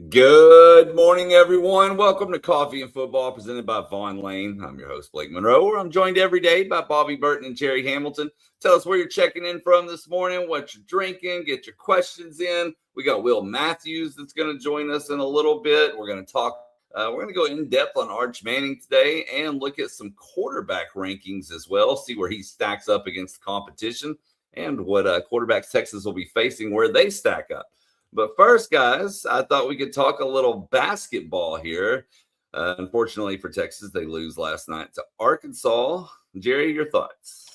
Good morning, everyone. Welcome to Coffee and Football, presented by Vonlane. I'm your host, Blake Monroe. I'm joined every day by Bobby Burton and Jerry Hamilton. Tell us where you're checking in from this morning, what you're drinking, get your questions in. We got Will Matthews that's going to join us in a little bit. We're going to talk. We're going to go in depth on Arch Manning today and look at some quarterback rankings as well, see where he stacks up against the competition and what quarterbacks Texas will be facing, where they stack up. But first, guys, I thought we could talk a little basketball here. Unfortunately for Texas, they lose last night to Arkansas. Jerry, your thoughts?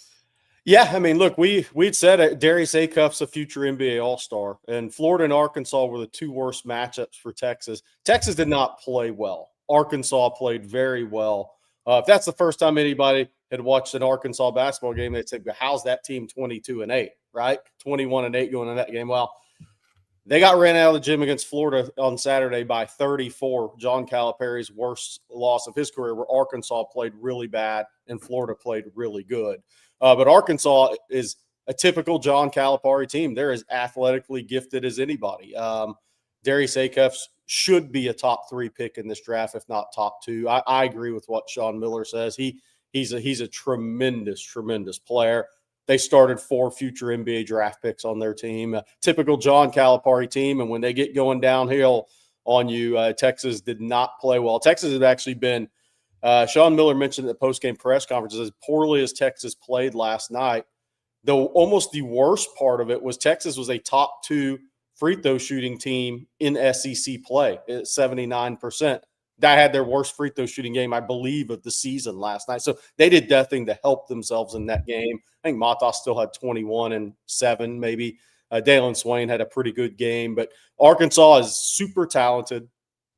Yeah, I mean, look, we'd said Darius Acuff's a future NBA All-Star, and Florida and Arkansas were the two worst matchups for Texas. Texas did not play well. Arkansas played very well. If that's the first time anybody had watched an Arkansas basketball game, they'd say, "How's that team 22-8, right? 21-8 going in that game?" Well, they got ran out of the gym against Florida on Saturday by 34. John Calipari's worst loss of his career, where Arkansas played really bad and Florida played really good. But Arkansas is a typical John Calipari team. They're as athletically gifted as anybody. Darius Acuff should be a top 3 pick in this draft, if not top 2. I agree with what Sean Miller says. He's a tremendous, tremendous player. They started 4 future NBA draft picks on their team, a typical John Calipari team. And when they get going downhill on you, Texas did not play well. Texas has actually been, Sean Miller mentioned at the postgame press conference, as poorly as Texas played last night, though almost the worst part of it was Texas was a top 2 free throw shooting team in SEC play at 79%. That had their worst free throw shooting game, I believe, of the season last night. So they did nothing to help themselves in that game. I think Matas still had 21 and 7, maybe. Dalen Swain had a pretty good game. But Arkansas is super talented.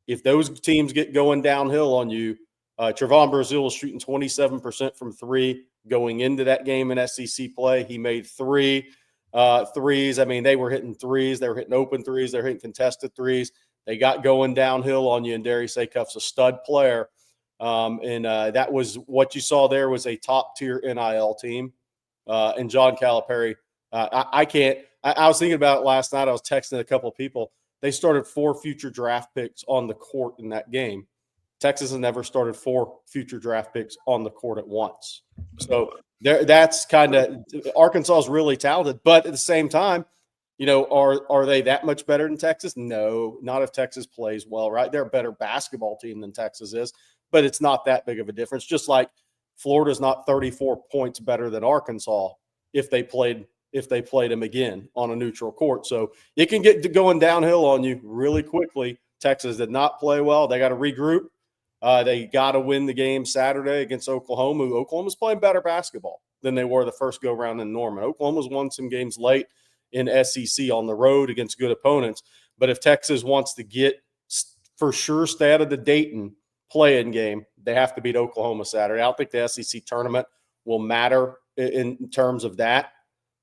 If those teams get going downhill on you, Trevon Brazile was shooting 27% from 3 going into that game in SEC play. He made 3 threes. I mean, they were hitting threes. They were hitting open threes. They were hitting contested threes. They got going downhill on you, and Darius Acuff's a stud player. That was what you saw there was a top-tier NIL team. And John Calipari, I was thinking about it last night. I was texting a couple of people. They started 4 future draft picks on the court in that game. Texas has never started 4 future draft picks on the court at once. So that's kind of – Arkansas is really talented. But at the same time, you know, are they that much better than Texas? No, not if Texas plays well, right? They're a better basketball team than Texas is, but it's not that big of a difference. Just like Florida's not 34 points better than Arkansas if they played them again on a neutral court. So it can get going downhill on you really quickly. Texas did not play well. They got to regroup. They got to win the game Saturday against Oklahoma. Oklahoma's playing better basketball than they were the first go-round in Norman. Oklahoma's won some games late in SEC on the road against good opponents. But if Texas wants to get for sure stay out of the Dayton play-in game, they have to beat Oklahoma Saturday. I don't think the SEC tournament will matter in terms of that.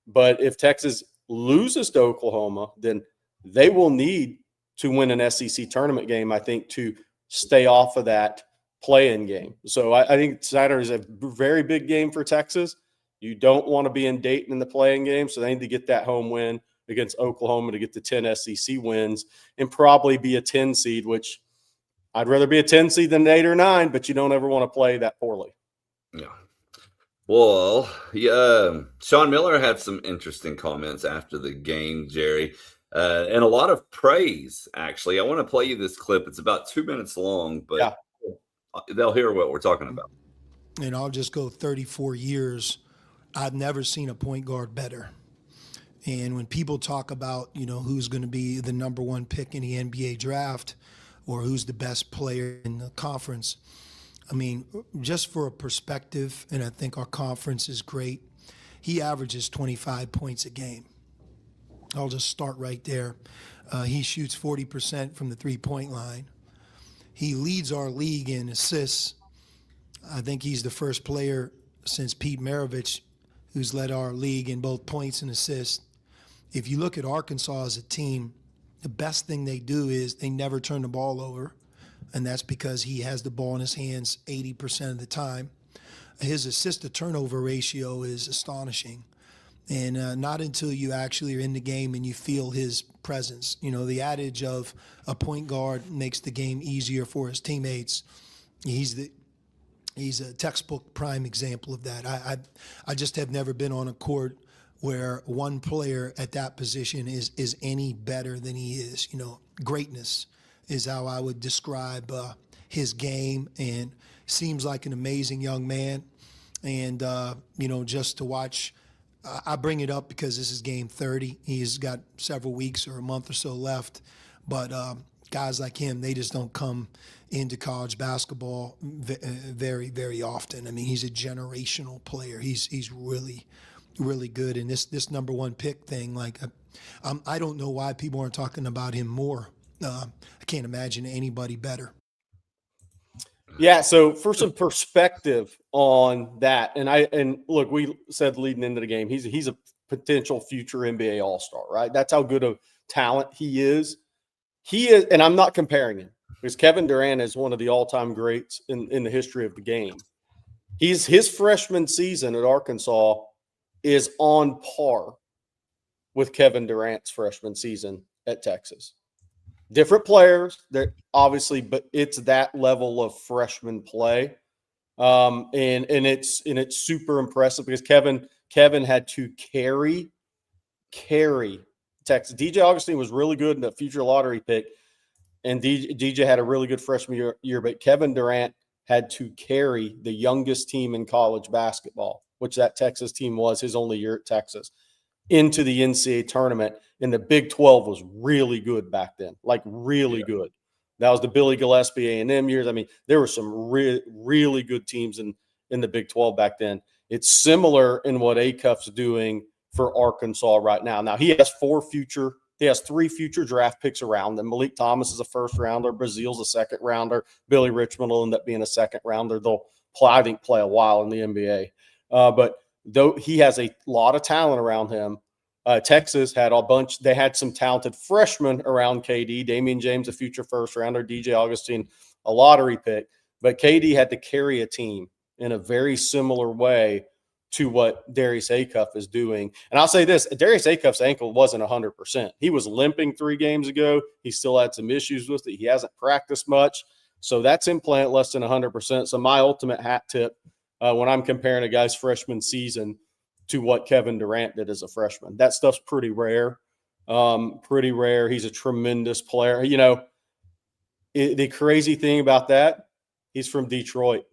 But if Texas loses to Oklahoma, then they will need to win an SEC tournament game, I think, to stay off of that play-in game. So I think Saturday is a very big game for Texas. You don't want to be in Dayton in the play-in game, so they need to get that home win against Oklahoma to get the 10 SEC wins and probably be a 10 seed, which I'd rather be a 10 seed than an 8 or 9, but you don't ever want to play that poorly. Yeah. Well, Sean Miller had some interesting comments after the game, Jerry, and a lot of praise, actually. I want to play you this clip. It's about 2 minutes long, but they'll hear what we're talking about. And I'll just go 34 years. I've never seen a point guard better. And when people talk about, you know, who's going to be the number 1 pick in the NBA draft or who's the best player in the conference, I mean, just for a perspective, and I think our conference is great, he averages 25 points a game. I'll just start right there. He shoots 40% from the three-point line. He leads our league in assists. I think he's the first player since Pete Maravich who's led our league in both points and assists. If you look at Arkansas as a team, the best thing they do is they never turn the ball over, and that's because he has the ball in his hands 80% of the time. His assist-to-turnover ratio is astonishing. And not until you actually are in the game and you feel his presence. You know, the adage of a point guard makes the game easier for his teammates. He's a textbook prime example of that. I just have never been on a court where one player at that position is any better than he is. You know, greatness is how I would describe his game, and seems like an amazing young man. And you know, just to watch. I bring it up because this is game 30. He's got several weeks or a month or so left, but guys like him, they just don't come into college basketball very, very often. I mean, he's a generational player. He's really, really good. And this number one pick thing, like, I don't know why people aren't talking about him more. I can't imagine anybody better. Yeah, so for some perspective on that, and look, we said leading into the game, he's a potential future NBA All-Star, right? That's how good of talent he is. He is, and I'm not comparing him because Kevin Durant is one of the all-time greats in the history of the game. His freshman season at Arkansas is on par with Kevin Durant's freshman season at Texas. Different players, they're obviously, but it's that level of freshman play, and it's super impressive because Kevin had to carry Texas. DJ Augustine was really good in the future lottery pick, and DJ had a really good freshman year, but Kevin Durant had to carry the youngest team in college basketball, which that Texas team was his only year at Texas, into the NCAA tournament. And the Big 12 was really good back then, like really good. That was the Billy Gillispie A&M years. I mean, there were some really good teams in the Big 12 back then. It's similar in what Acuff's doing for Arkansas right now. Now, he has three future draft picks around them. Malik Thomas is a first rounder. Brazil's a second rounder. Billy Richmond will end up being a second rounder. They'll, I think, play a while in the NBA. But though he has a lot of talent around him, Texas had a bunch. They had some talented freshmen around KD. Damian James, a future first rounder. DJ Augustine, a lottery pick. But KD had to carry a team in a very similar way to what Darius Acuff is doing. And I'll say this, Darius Acuff's ankle wasn't 100%. He was limping 3 games ago. He still had some issues with it. He hasn't practiced much. So that's him playing at less than 100%. So my ultimate hat tip when I'm comparing a guy's freshman season to what Kevin Durant did as a freshman. That stuff's pretty rare. He's a tremendous player. You know, the crazy thing about that, he's from Detroit.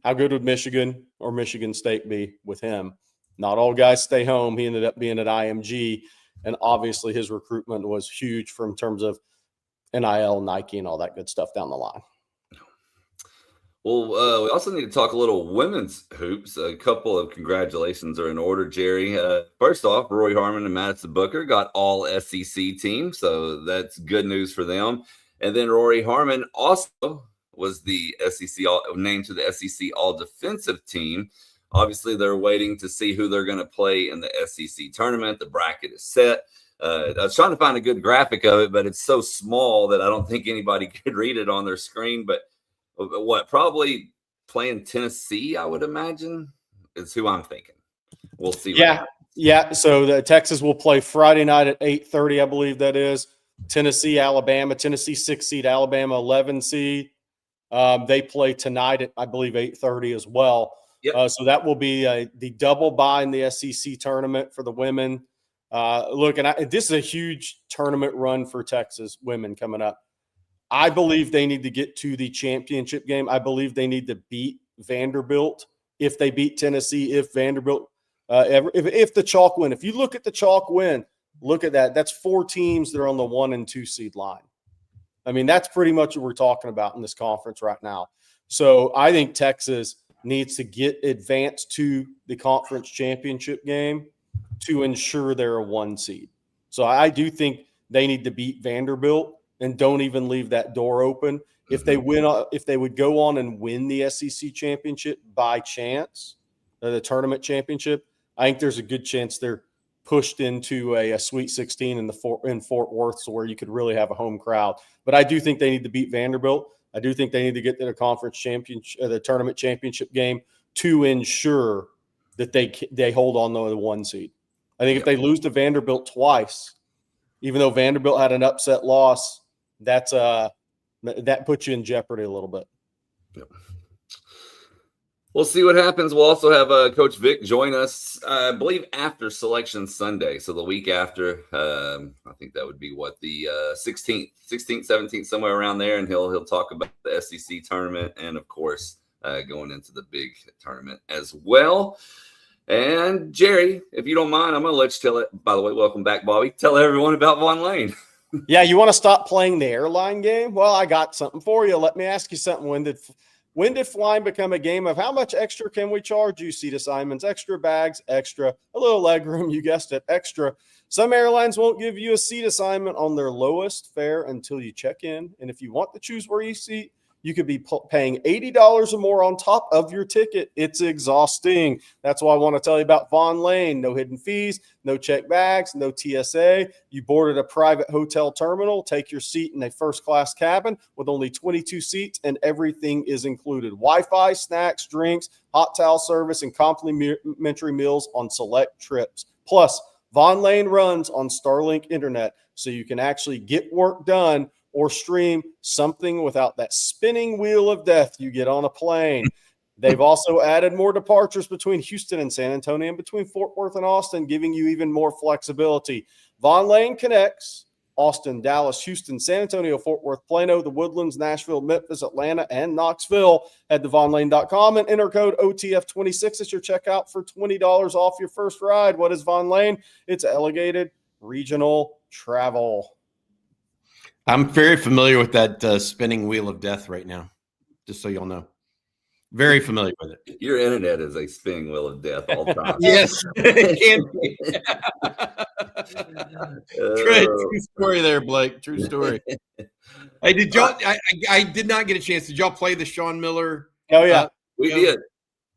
How good would Michigan or Michigan State be with him? Not all guys stay home. He ended up being at IMG, and obviously his recruitment was huge from terms of NIL, Nike, and all that good stuff down the line. Well, we also need to talk a little women's hoops. A couple of congratulations are in order, Jerry. First off, Roy Harmon and Madison Booker got all SEC team, so that's good news for them. And then Rory Harmon also was the SEC named to the SEC All-Defensive Team. Obviously, they're waiting to see who they're going to play in the SEC tournament. The bracket is set. I was trying to find a good graphic of it, but it's so small that I don't think anybody could read it on their screen. But probably playing Tennessee, I would imagine, is who I'm thinking. We'll see. Yeah. So the Texas will play Friday night at 8:30, I believe that is. Tennessee, Alabama. Tennessee 6 seed, Alabama 11 seed. They play tonight at, I believe, 8:30 as well. Yep. So that will be the double bye in the SEC tournament for the women. This is a huge tournament run for Texas women coming up. I believe they need to get to the championship game. I believe they need to beat Vanderbilt. If they beat Tennessee, if Vanderbilt, if the chalk win. If you look at the chalk win, look at that. That's 4 teams that are on the 1 and 2 seed line. I mean, that's pretty much what we're talking about in this conference right now. So I think Texas needs to get advanced to the conference championship game to ensure they're a 1 seed. So I do think they need to beat Vanderbilt and don't even leave that door open. If they would go on and win the SEC championship by chance, the tournament championship, I think there's a good chance they're pushed into a Sweet 16 in Fort Worth, so where you could really have a home crowd. But I do think they need to beat Vanderbilt. I do think they need to get to the conference championship, the tournament championship game, to ensure that they hold on to the 1 seed. I think if they lose to Vanderbilt twice, even though Vanderbilt had an upset loss, that puts you in jeopardy a little bit. Yep. We'll see what happens. We'll also have Coach Vic join us, I believe, after Selection Sunday. So the week after, I think that would be the 16th, 17th, somewhere around there. And he'll talk about the SEC tournament and, of course, going into the big tournament as well. And Jerry, if you don't mind, I'm going to let you tell it. By the way, welcome back, Bobby. Tell everyone about Vonlane. Yeah, you want to stop playing the airline game? Well, I got something for you. Let me ask you something. When did flying become a game of how much extra can we charge you? Seat assignments, extra bags, extra, a little leg room, you guessed it, extra. Some airlines won't give you a seat assignment on their lowest fare until you check in. And if you want to choose where you seat, you could be paying $80 or more on top of your ticket. It's exhausting. That's why I want to tell you about Vonlane. No hidden fees, no check bags, no TSA. You board at a private hotel terminal, take your seat in a first-class cabin with only 22 seats, and everything is included. Wi-Fi, snacks, drinks, hot towel service, and complimentary meals on select trips. Plus, Vonlane runs on Starlink internet, so you can actually get work done or stream something without that spinning wheel of death you get on a plane. They've also added more departures between Houston and San Antonio and between Fort Worth and Austin, giving you even more flexibility. Vonlane connects Austin, Dallas, Houston, San Antonio, Fort Worth, Plano, the Woodlands, Nashville, Memphis, Atlanta, and Knoxville. Head to Vonlane.com and enter code OTF26 at your checkout for $20 off your first ride. What is Vonlane? It's Alligated Regional Travel. I'm very familiar with that spinning wheel of death right now, just so y'all know. Very familiar with it. Your internet is a spinning wheel of death all the time. Yes, it can be. True story there, Blake. True story. Hey, did y'all? I did not get a chance. Did y'all play the Sean Miller? Oh yeah, we did.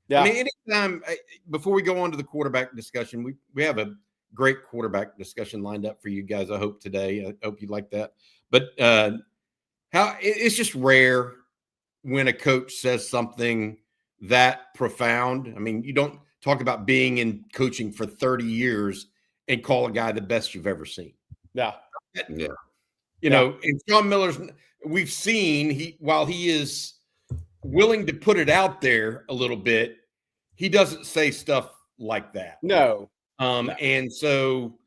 Yeah. I mean, anytime before we go on to the quarterback discussion, we have a great quarterback discussion lined up for you guys. I hope today. I hope you like that. But it's just rare when a coach says something that profound. I mean, you don't talk about being in coaching for 30 years and call a guy the best you've ever seen. Yeah. Yeah. You know, and Sean Miller's, we've seen while he is willing to put it out there a little bit, he doesn't say stuff like that. No. And so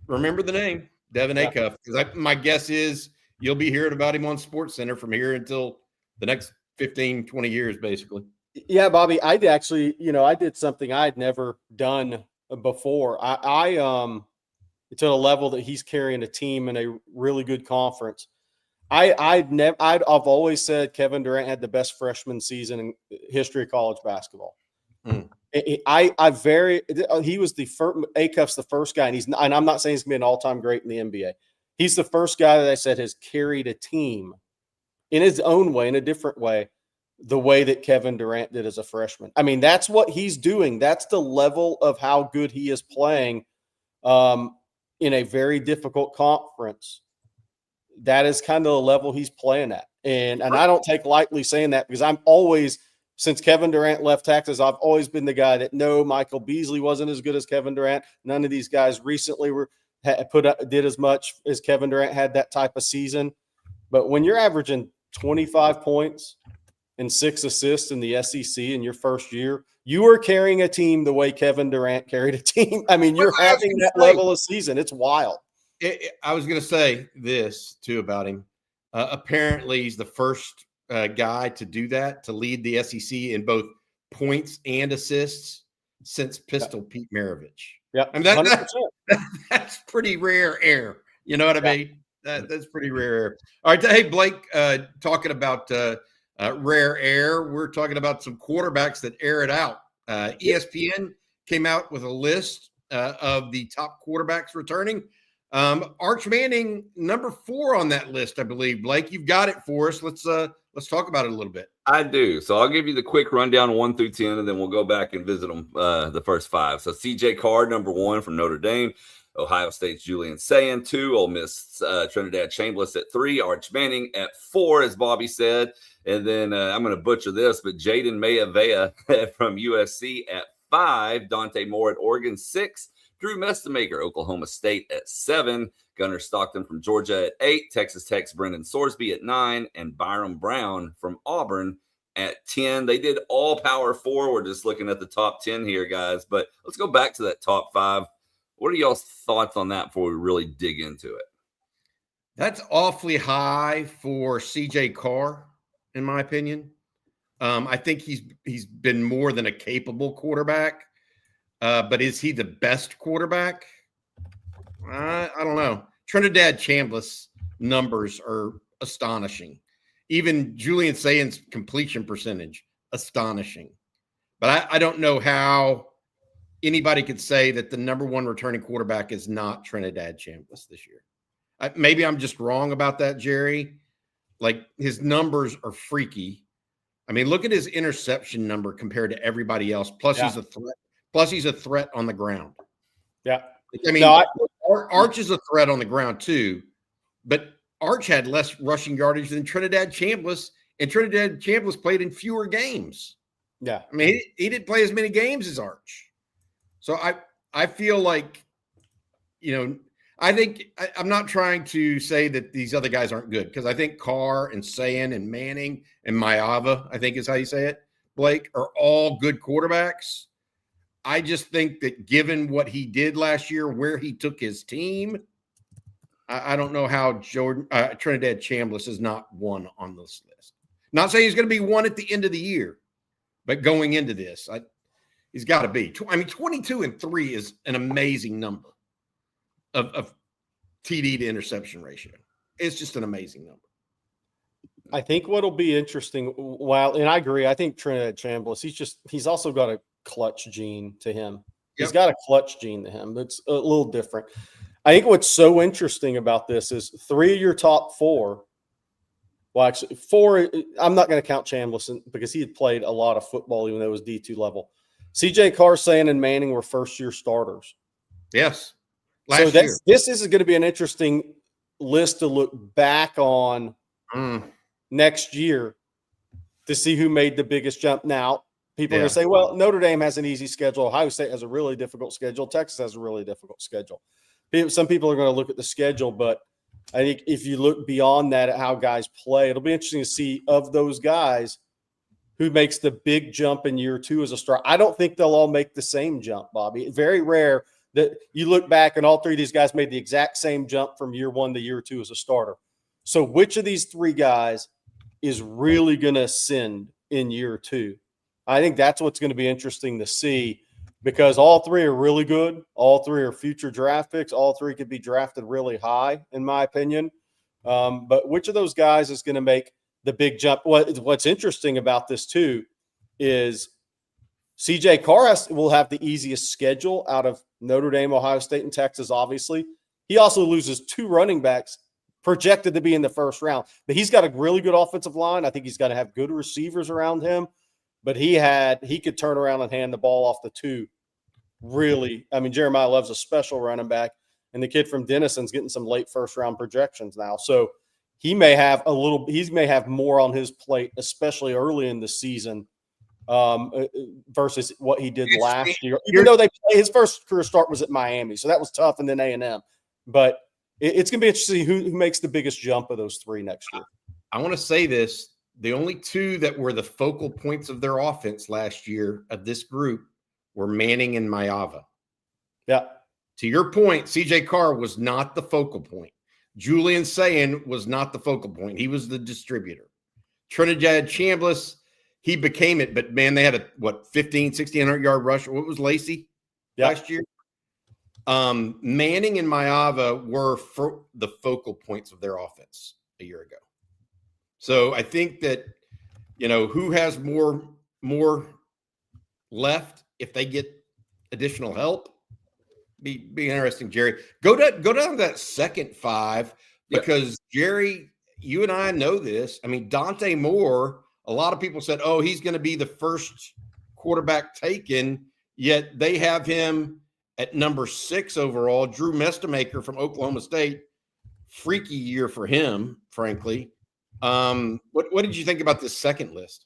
remember the name. Devin Acuff, because my guess is you'll be hearing about him on SportsCenter from here until the next 15, 20 years, basically. Yeah, Bobby, I did something I had never done before. I to a level that he's carrying a team in a really good conference. I've always said Kevin Durant had the best freshman season in history of college basketball. He was the first. Acuff's the first guy, and I'm not saying he's gonna be an all-time great in the NBA. He's the first guy that I said has carried a team in his own way, in a different way, the way that Kevin Durant did as a freshman. I mean, that's what he's doing. That's the level of how good he is playing in a very difficult conference. That is kind of the level he's playing at, and I don't take lightly saying that because I'm always. Since Kevin Durant left Texas, I've always been the guy that Michael Beasley wasn't as good as Kevin Durant. None of these guys recently did as much as Kevin Durant had that type of season. But when you're averaging 25 points and 6 assists in the SEC in your first year, you are carrying a team the way Kevin Durant carried a team. I mean, you're having that level of season. It's wild. I was going to say this too about him. Apparently, he's the first guy to do that, to lead the SEC in both points and assists since Pistol Pete Maravich. Yeah, I mean that's pretty rare air. You know what I mean? That's pretty rare air. All right, hey Blake, talking about rare air, we're talking about some quarterbacks that air it out. ESPN came out with a list of the top quarterbacks returning. Arch Manning, number 4 on that list, I believe. Blake, you've got it for us. Let's talk about it a little bit. I do. So I'll give you the quick rundown 1 through 10, and then we'll go back and visit them the first 5. So CJ Card, number 1 from Notre Dame. Ohio State's Julian Sayin, 2. Ole Miss Trinidad Chambliss at 3. Arch Manning at 4, as Bobby said. And then I'm going to butcher this, but Jaden Mayavea from USC at 5. Dante Moore at Oregon, 6. Drew Mestemaker, Oklahoma State at 7. Gunnar Stockton from Georgia at 8. Texas Tech's Brendan Sorsby at 9. And Byram Brown from Auburn at 10. They did all Power 4. We're just looking at the top 10 here, guys. But let's go back to that top 5. What are y'all's thoughts on that before we really dig into it? That's awfully high for CJ Carr, in my opinion. I think he's been more than a capable quarterback. But is he the best quarterback? I don't know. Trinidad Chambliss numbers are astonishing. Even Julian Sayin's completion percentage, astonishing. But I don't know how anybody could say that the number 1 returning quarterback is not Trinidad Chambliss this year. Maybe I'm just wrong about that, Jerry. Like, his numbers are freaky. I mean, look at his interception number compared to everybody else. Plus, he's a threat. Plus, he's a threat on the ground. Yeah. I mean, Arch is a threat on the ground too, but Arch had less rushing yardage than Trinidad Chambliss, and Trinidad Chambliss played in fewer games. Yeah. I mean, he didn't play as many games as Arch. So I feel like, I'm not trying to say that these other guys aren't good, because I think Carr and Sayin and Manning and Mayava, I think is how you say it, Blake, are all good quarterbacks. I just think that given what he did last year, where he took his team, I don't know how Trinidad Chambliss is not 1 on this list. Not saying he's going to be 1 at the end of the year, but going into this, he's got to be. 22-3 is an amazing number of TD to interception ratio. It's just an amazing number. I think what'll be interesting, and I agree, I think Trinidad Chambliss, he's also got a clutch gene to him. Yep. He's got a clutch gene to him. That's a little different. I think what's so interesting about this is 3 of your top 4. Well, actually, 4. I'm not going to count Chambliss because he had played a lot of football, even though it was D2 level. CJ Carr, Sayin, and Manning were first-year starters. Yes. This is going to be an interesting list to look back on next year to see who made the biggest jump. Now, people are going to say, well, Notre Dame has an easy schedule. Ohio State has a really difficult schedule. Texas has a really difficult schedule. Some people are going to look at the schedule, but I think if you look beyond that at how guys play, it'll be interesting to see of those guys who makes the big jump in year 2 as a start. I don't think they'll all make the same jump, Bobby. Very rare that you look back and all 3 of these guys made the exact same jump from year 1 to year 2 as a starter. So which of these 3 guys is really going to ascend in year 2? I think that's what's going to be interesting to see, because all 3 are really good. All 3 are future draft picks. All 3 could be drafted really high, in my opinion. But which of those guys is going to make the big jump? What's interesting about this, too, is CJ Carr will have the easiest schedule out of Notre Dame, Ohio State, and Texas, obviously. He also loses 2 running backs projected to be in the first round. But he's got a really good offensive line. I think he's got to have good receivers around him. But he could turn around and hand the ball off the 2. Really, I mean, Jeremiah Love's a special running back, and the kid from Denison's getting some late first-round projections now. So he may have more on his plate, especially early in the season, versus what he did last year. Even though his first career start was at Miami, so that was tough, and then A&M. But it's going to be interesting who makes the biggest jump of those 3 next year. I want to say this. The only 2 that were the focal points of their offense last year of this group were Manning and Mayava. Yeah. To your point, CJ Carr was not the focal point. Julian Sayin was not the focal point. He was the distributor. Trinidad Chambliss, he became it, but man, they had a 1,600-yard rush. What was Lacey last year? Manning and Mayava were the focal points of their offense a year ago. So I think that, who has more left if they get additional help, be interesting, Jerry. Go down to that second 5, because Jerry, you and I know this. I mean, Dante Moore, a lot of people said, oh, he's going to be the first quarterback taken, yet they have him at number 6 overall, Drew Mestamaker from Oklahoma State. Freaky year for him, frankly. What did you think about this second list?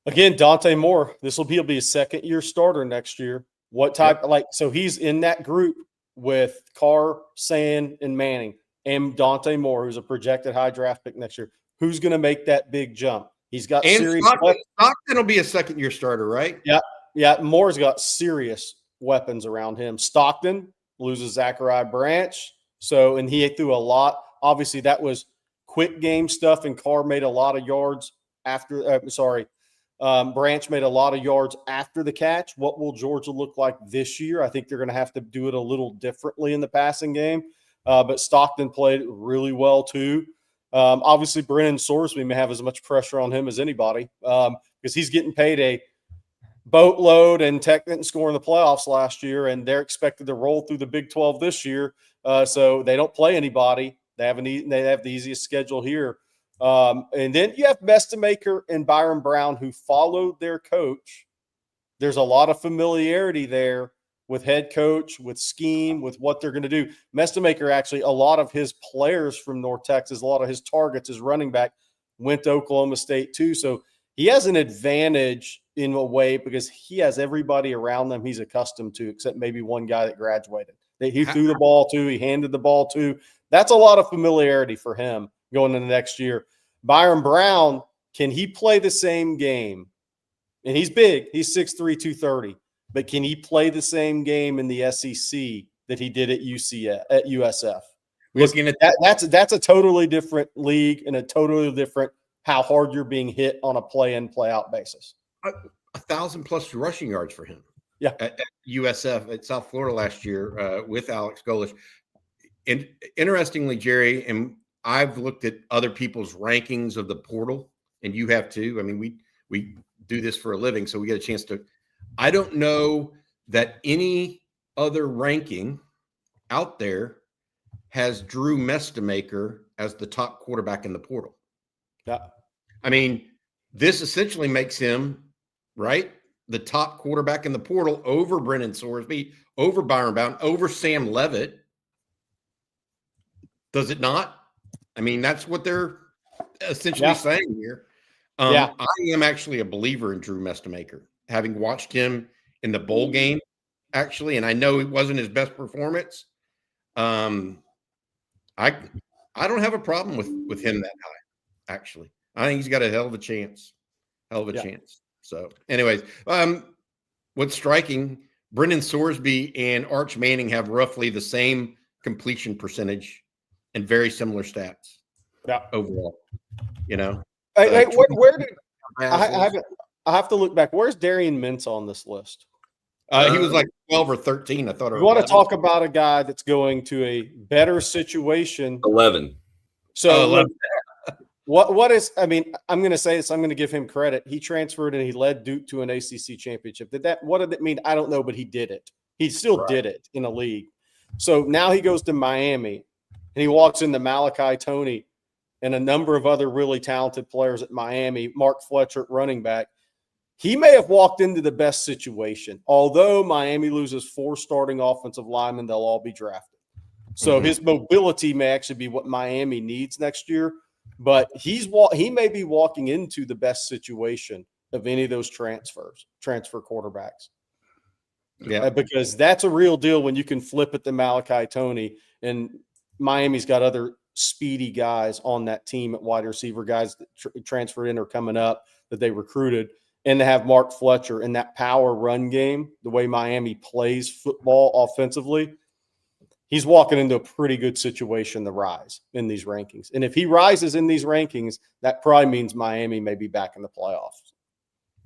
Again, Dante Moore. This will be a second-year starter next year. What type? Yep. So he's in that group with Carr, Sand, and Manning, and Dante Moore, who's a projected high draft pick next year. Who's going to make that big jump? He's got serious. Stockton will be a second-year starter, right? Yeah. Moore's got serious weapons around him. Stockton loses Zachariah Branch, and he threw a lot. Obviously, that was quick game stuff, and Carr made a lot of yards after. Branch made a lot of yards after the catch. What will Georgia look like this year? I think they're going to have to do it a little differently in the passing game. But Stockton played really well too. Obviously, Brennan Sorsby may have as much pressure on him as anybody because he's getting paid a boatload and Tech didn't score in the playoffs last year, and they're expected to roll through the Big 12 this year. So they don't play anybody. They have the easiest schedule here. And then you have Mestamaker and Byron Brown who followed their coach. There's a lot of familiarity there with head coach, with scheme, with what they're going to do. Mestamaker, actually, a lot of his players from North Texas, a lot of his targets as running back went to Oklahoma State too. So he has an advantage in a way because he has everybody around them he's accustomed to, except maybe one guy that graduated. He threw the ball to, he handed the ball to. That's a lot of familiarity for him going into next year. Byron Brown, can he play the same game? And he's big. He's 6'3", 230. But can he play the same game in the SEC that he did at USF? Looking at that's a totally different league and a totally different how hard you're being hit on a play-in, play-out basis. 1,000+ rushing yards for him. Yeah, at USF at South Florida last year with Alex Golesh. And interestingly, Jerry, and I've looked at other people's rankings of the portal, and you have too. I mean, we do this for a living, so we get a chance to. I don't know that any other ranking out there has Drew Mestamaker as the top quarterback in the portal. Yeah. I mean, this essentially makes him, right, the top quarterback in the portal over Brennan Sorsby, over Byron Brown, over Sam Levitt. Does it not? I mean, that's what they're essentially saying here. I am actually a believer in Drew Mestamaker, having watched him in the bowl game, actually, and I know it wasn't his best performance. I don't have a problem with him that high, actually. I think he's got a hell of a chance. Chance. So, anyways, what's striking, Brennan Sorsby and Arch Manning have roughly the same completion percentage and very similar stats. Yeah. Overall, you know. Where did I have to look back? Where's Darian Mintz on this list? He was like 12 or 13. I thought. You want to talk about a guy that's going to a better situation? 11. So 11. What is? I mean, I'm going to say this. I'm going to give him credit. He transferred and he led Duke to an ACC championship. What did it mean? I don't know, but he did it. He still did it in a league. So now he goes to Miami, and he walks into Malachi Toney and a number of other really talented players at Miami. Mark Fletcher at running back. He may have walked into the best situation. Although Miami loses 4 starting offensive linemen, they'll all be drafted. So his mobility may actually be what Miami needs next year. But he may be walking into the best situation of any of those transfer quarterbacks. Yeah, because that's a real deal when you can flip it to Malachi Toney, and Miami's got other speedy guys on that team at wide receiver, guys that transferred in or coming up that they recruited, and to have Mark Fletcher in that power run game, the way Miami plays football offensively. He's walking into a pretty good situation to rise in these rankings. And if he rises in these rankings, that probably means Miami may be back in the playoffs.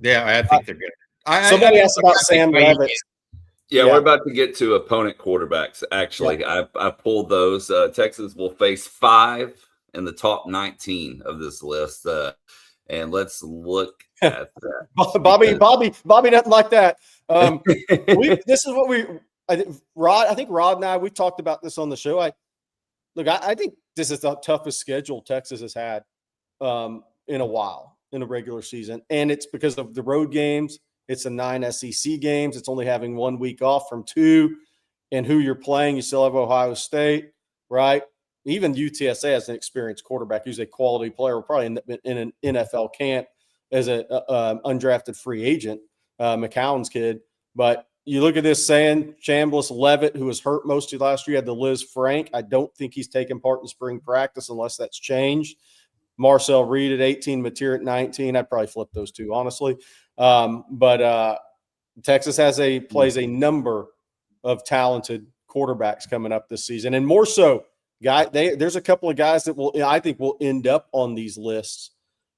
Yeah, I think they're good. Somebody asked about Sam Levitt. Yeah, we're about to get to opponent quarterbacks. Actually, I pulled those. Texas will face 5 in the top 19 of this list. And let's look at that. Bobby doesn't like that. This is what I think Rod and I, we talked about this on the show. I think this is the toughest schedule Texas has had in a while in a regular season. And it's because of the road games. It's the 9 SEC games. It's only having 1 week off from 2. and who you're playing. You still have Ohio State, right? Even UTSA has an experienced quarterback who's a quality player. Will probably end up in an NFL camp as an undrafted free agent, McCown's kid. But you look at this saying, Chambliss Levitt, who was hurt most of last year, had the Liz Frank. I don't think he's taking part in spring practice unless that's changed. Marcel Reed at 18, Mateer at 19. I'd probably flip those two, honestly. But Texas plays a number of talented quarterbacks coming up this season, and more so, there's a couple of guys that I think will end up on these lists.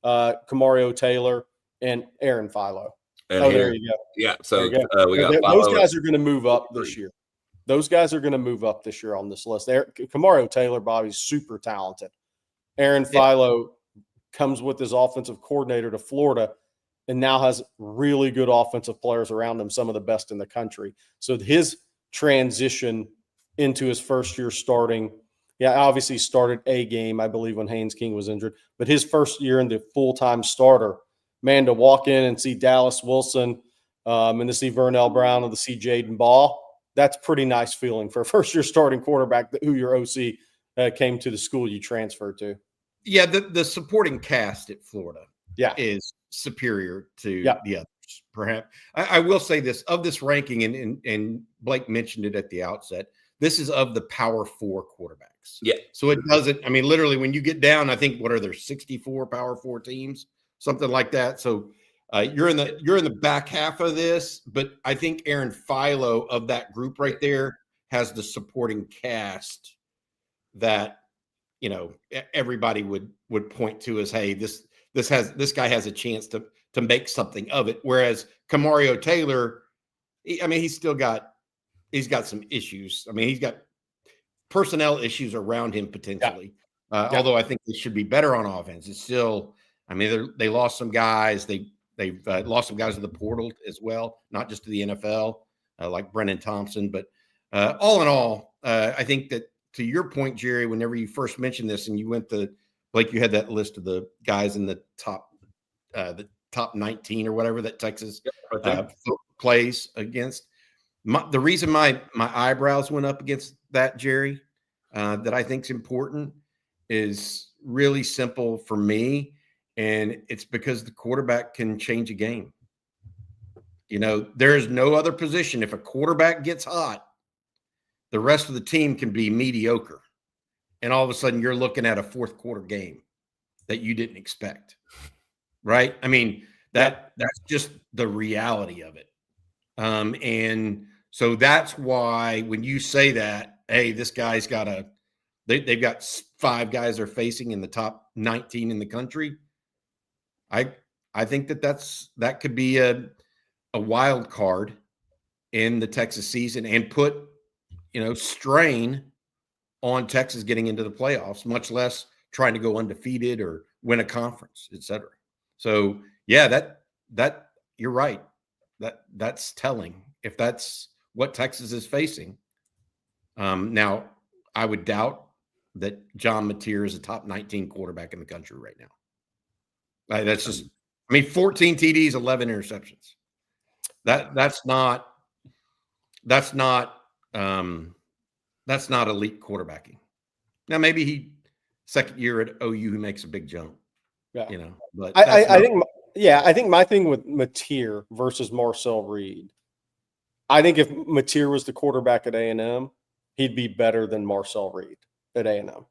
Camario Taylor and Aaron Philo. There you go. Yeah, so we got those guys are going to move up this year. Those guys are going to move up this year on this list. Camario Taylor, Bobby's super talented. Aaron Philo comes with his offensive coordinator to Florida and now has really good offensive players around him, some of the best in the country. So his transition into his first year starting, obviously started a game, I believe, when Haynes King was injured. But his first year in the full-time starter, man, to walk in and see Dallas Wilson and to see Vernell Brown and to see Jaden Ball, that's pretty nice feeling for a first-year starting quarterback who your OC came to the school you transferred to. Yeah, the supporting cast at Florida is superior to the others, perhaps. I will say this, of this ranking, and Blake mentioned it at the outset, this is of the Power 4 quarterbacks. Yeah. So it doesn't, I mean, literally when you get down, I think, what are there, 64 Power 4 teams, something like that. So you're in the back half of this, but I think Aaron Philo of that group right there has the supporting cast that, you know, everybody would point to as, hey, this guy has a chance to make something of it. Whereas Camario Taylor, I mean, he's got some issues. I mean, he's got personnel issues around him potentially. Although I think they should be better on offense. It's still, I mean, they lost some guys. They've lost some guys to the portal as well, not just to the NFL, like Brennan Thompson. But all in all, I think that, to your point, Jerry, whenever you first mentioned this and you went to, like, you had that list of the guys in the top 19 or whatever that Texas plays against. The reason my eyebrows went up against that, Jerry, that I think is important is really simple for me. And it's because the quarterback can change a game. You know, there is no other position. If a quarterback gets hot, the rest of the team can be mediocre. And all of a sudden you're looking at a fourth quarter game that you didn't expect. Right? I mean, that's just the reality of it. And so that's why when you say that, hey, this guy's got they've got 5 guys they're facing in the top 19 in the country. I think that could be a wild card in the Texas season and put, strain on Texas getting into the playoffs, much less trying to go undefeated or win a conference, et cetera. So yeah, that you're right. That's telling if that's what Texas is facing. Now, I would doubt that John Mateer is a top 19 quarterback in the country right now. That's just, 14 TDs, 11 interceptions. That's not elite quarterbacking. Now, maybe second year at OU, he makes a big jump. Yeah. But I think my thing with Mateer versus Marcel Reed, I think if Mateer was the quarterback at A&M, he'd be better than Marcel Reed at A&M.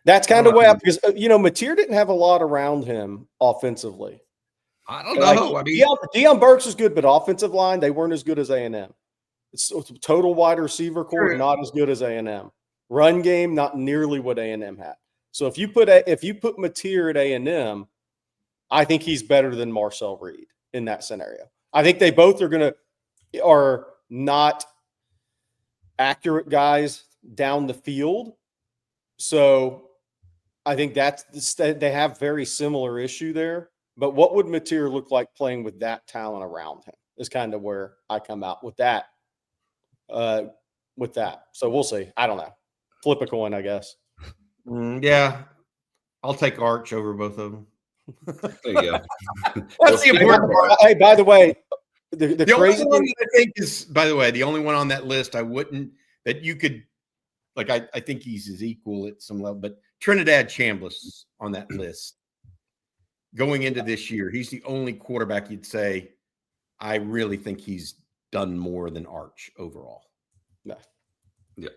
That's kind of way up because Mateer didn't have a lot around him offensively. I don't know. Deion Burks is good, but offensive line, they weren't as good as A&M. It's total wide receiver core, not as good as A&M. Run game, not nearly what A&M had. So if you put Mateer at A&M, I think he's better than Marcel Reed in that scenario. I think they both are not accurate guys down the field. So I think they have very similar issue there. But what would Mateer look like playing with that talent around him is kind of where I come out with that. So we'll see. I don't know. Flip a coin, I guess. Yeah. I'll take Arch over both of them. There you go. That's the important part. Hey, by the way, the only crazy one thing, that I think is, by the way, the only one on that list that you could, like, I think he's his equal at some level, but Trinidad Chambliss on that list going into this year, he's the only quarterback you'd say, I really think he's done more than Arch overall. no. Yeah.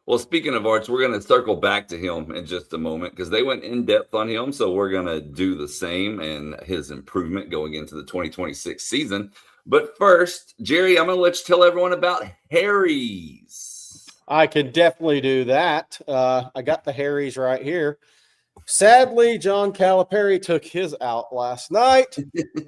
Well, speaking of Arch, we're going to circle back to him in just a moment because they went in depth on him. So we're going to do the same and his improvement going into the 2026 season. But first, Jerry, I'm going to let you tell everyone about Harry's. I can definitely do that. I got the Harry's right here. Sadly, John Calipari took his out last night,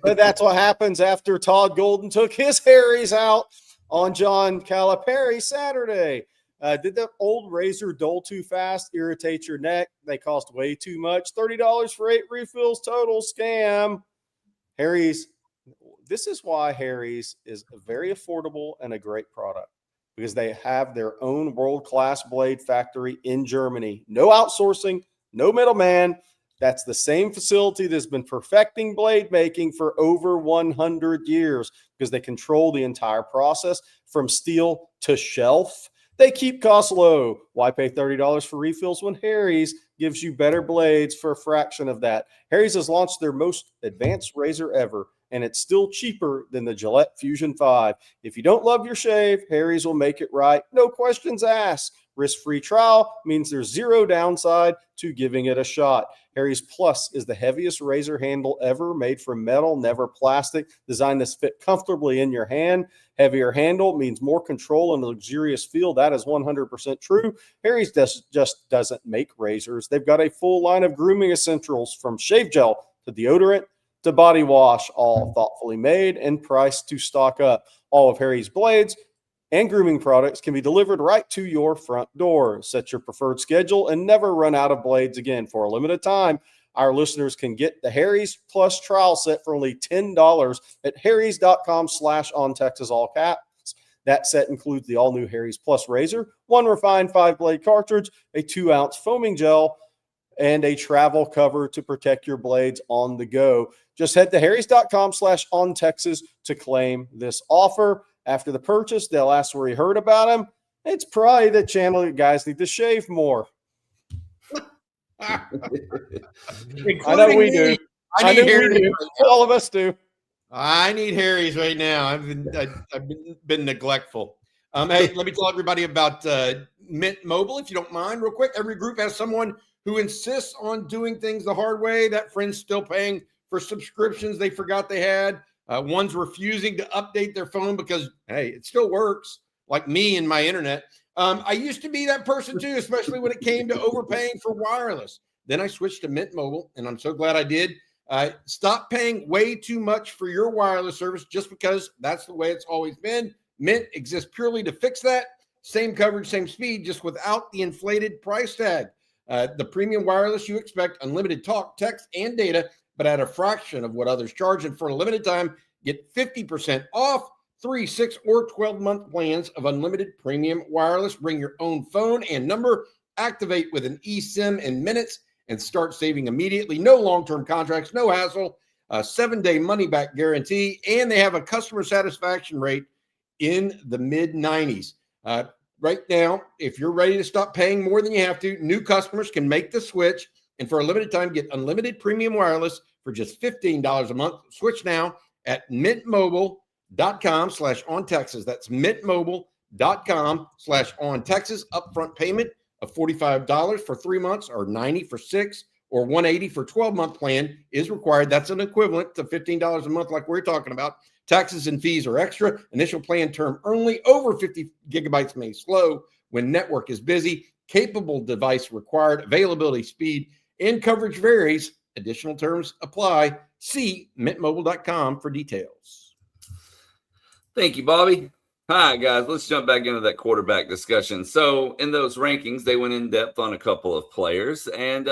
but that's what happens after Todd Golden took his Harry's out on John Calipari Saturday. Did the old razor dull too fast, irritate your neck? They cost way too much. $30 for 8 refills, total scam. Harry's, this is why Harry's is very affordable and a great product, because they have their own world-class blade factory in Germany. No outsourcing, no middleman. That's the same facility that's been perfecting blade making for over 100 years because they control the entire process from steel to shelf. They keep costs low. Why pay $30 for refills when Harry's gives you better blades for a fraction of that? Harry's has launched their most advanced razor ever, and it's still cheaper than the Gillette Fusion 5. If you don't love your shave, Harry's will make it right. No questions asked. Risk-free trial means there's zero downside to giving it a shot. Harry's Plus is the heaviest razor handle ever, made from metal, never plastic, designed to fit comfortably in your hand. Heavier handle means more control and a luxurious feel. That is 100% true. Harry's just doesn't make razors. They've got a full line of grooming essentials, from shave gel to deodorant to body wash, all thoughtfully made and priced to stock up. All of Harry's blades and grooming products can be delivered right to your front door. Set your preferred schedule and never run out of blades again. For a limited time, our listeners can get the Harry's Plus trial set for only $10 at harrys.com/ontexas, all caps. That set includes the all-new Harry's Plus razor, one refined 5-blade cartridge, a 2-ounce foaming gel, and a travel cover to protect your blades on the go. Just head to harrys.com/ontexas to claim this offer. After the purchase, they'll ask where you heard about him. It's probably the channel you guys need to shave more. I know we do. I need Harry's. All of us do. I need Harry's right now. I've been neglectful. Hey, let me tell everybody about Mint Mobile, if you don't mind, real quick. Every group has someone who insists on doing things the hard way. That friend's still paying for subscriptions they forgot they had. One's refusing to update their phone because, hey, it still works, like me and my internet. I used to be that person too, especially when it came to overpaying for wireless. Then I switched to Mint Mobile, and I'm so glad I did. Stop paying way too much for your wireless service just because that's the way it's always been. Mint exists purely to fix that. Same coverage, same speed, just without the inflated price tag. The premium wireless you expect, unlimited talk, text, and data, but at a fraction of what others charge. And for a limited time, get 50% off 3, 6, or 12-month plans of unlimited premium wireless. Bring your own phone and number, activate with an eSIM in minutes, and start saving immediately. No long-term contracts, no hassle, a 7-day money-back guarantee, and they have a customer satisfaction rate in the mid-90s. Right now, if you're ready to stop paying more than you have to, new customers can make the switch, and for a limited time, get unlimited premium wireless for just $15 a month. Switch now at mintmobile.com/ontexas. That's mintmobile.com/ontexas. Upfront payment of $45 for 3 months, or $90 for 6, or $180 for 12-month plan is required. That's an equivalent to $15 a month like we're talking about. Taxes and fees are extra. Initial plan term only. Over 50 gigabytes may slow when network is busy. Capable device required. Availability, speed, and coverage varies. Additional terms apply. See mintmobile.com for details. Thank you, Bobby. Hi, guys. Let's jump back into that quarterback discussion. So in those rankings, they went in depth on a couple of players, and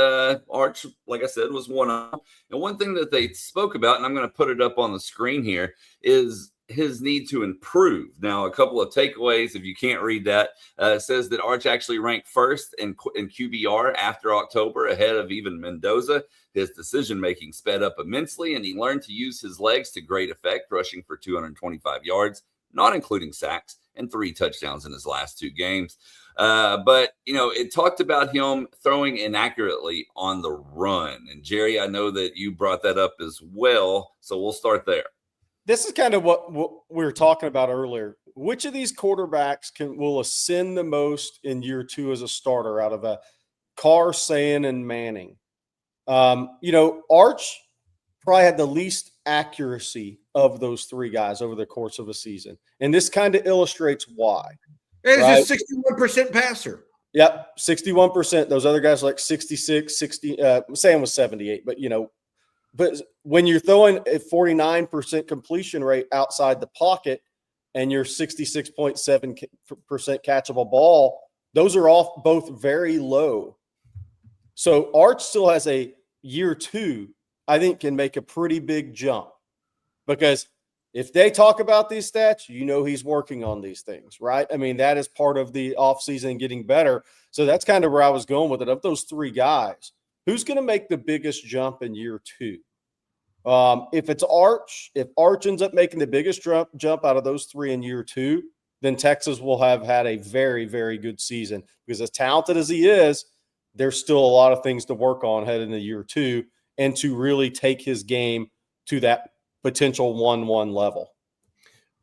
Arch, like I said, was one of them. And one thing that they spoke about, and I'm going to put it up on the screen here, is his need to improve. Now, a couple of takeaways, if you can't read that, it says that Arch actually ranked first in QBR after October, ahead of even Mendoza. His decision-making sped up immensely, and he learned to use his legs to great effect, rushing for 225 yards, not including sacks, and 3 touchdowns in his last 2 games. But, it talked about him throwing inaccurately on the run. And, Jerry, I know that you brought that up as well, so we'll start there. This is kind of what we were talking about earlier. Which of these quarterbacks will ascend the most in year 2 as a starter out of a Carr, Sayan, and Manning? Arch probably had the least accuracy of those 3 guys over the course of a season. And this kind of illustrates why. He's right? a 61% passer. Yep, 61%. Those other guys like 66, 60. Sayan was 78, but when you're throwing a 49% completion rate outside the pocket and you're 66.7% catchable ball, those are all both very low. So Arch still has a year 2, I think, can make a pretty big jump, because if they talk about these stats, he's working on these things, right? I mean, that is part of the offseason getting better. So that's kind of where I was going with it. Of those 3 guys, who's going to make the biggest jump in year 2? If it's Arch, if Arch ends up making the biggest jump out of those 3 in year 2, then Texas will have had a very, very good season, because as talented as he is, there's still a lot of things to work on heading into year 2 and to really take his game to that potential 1-1 level.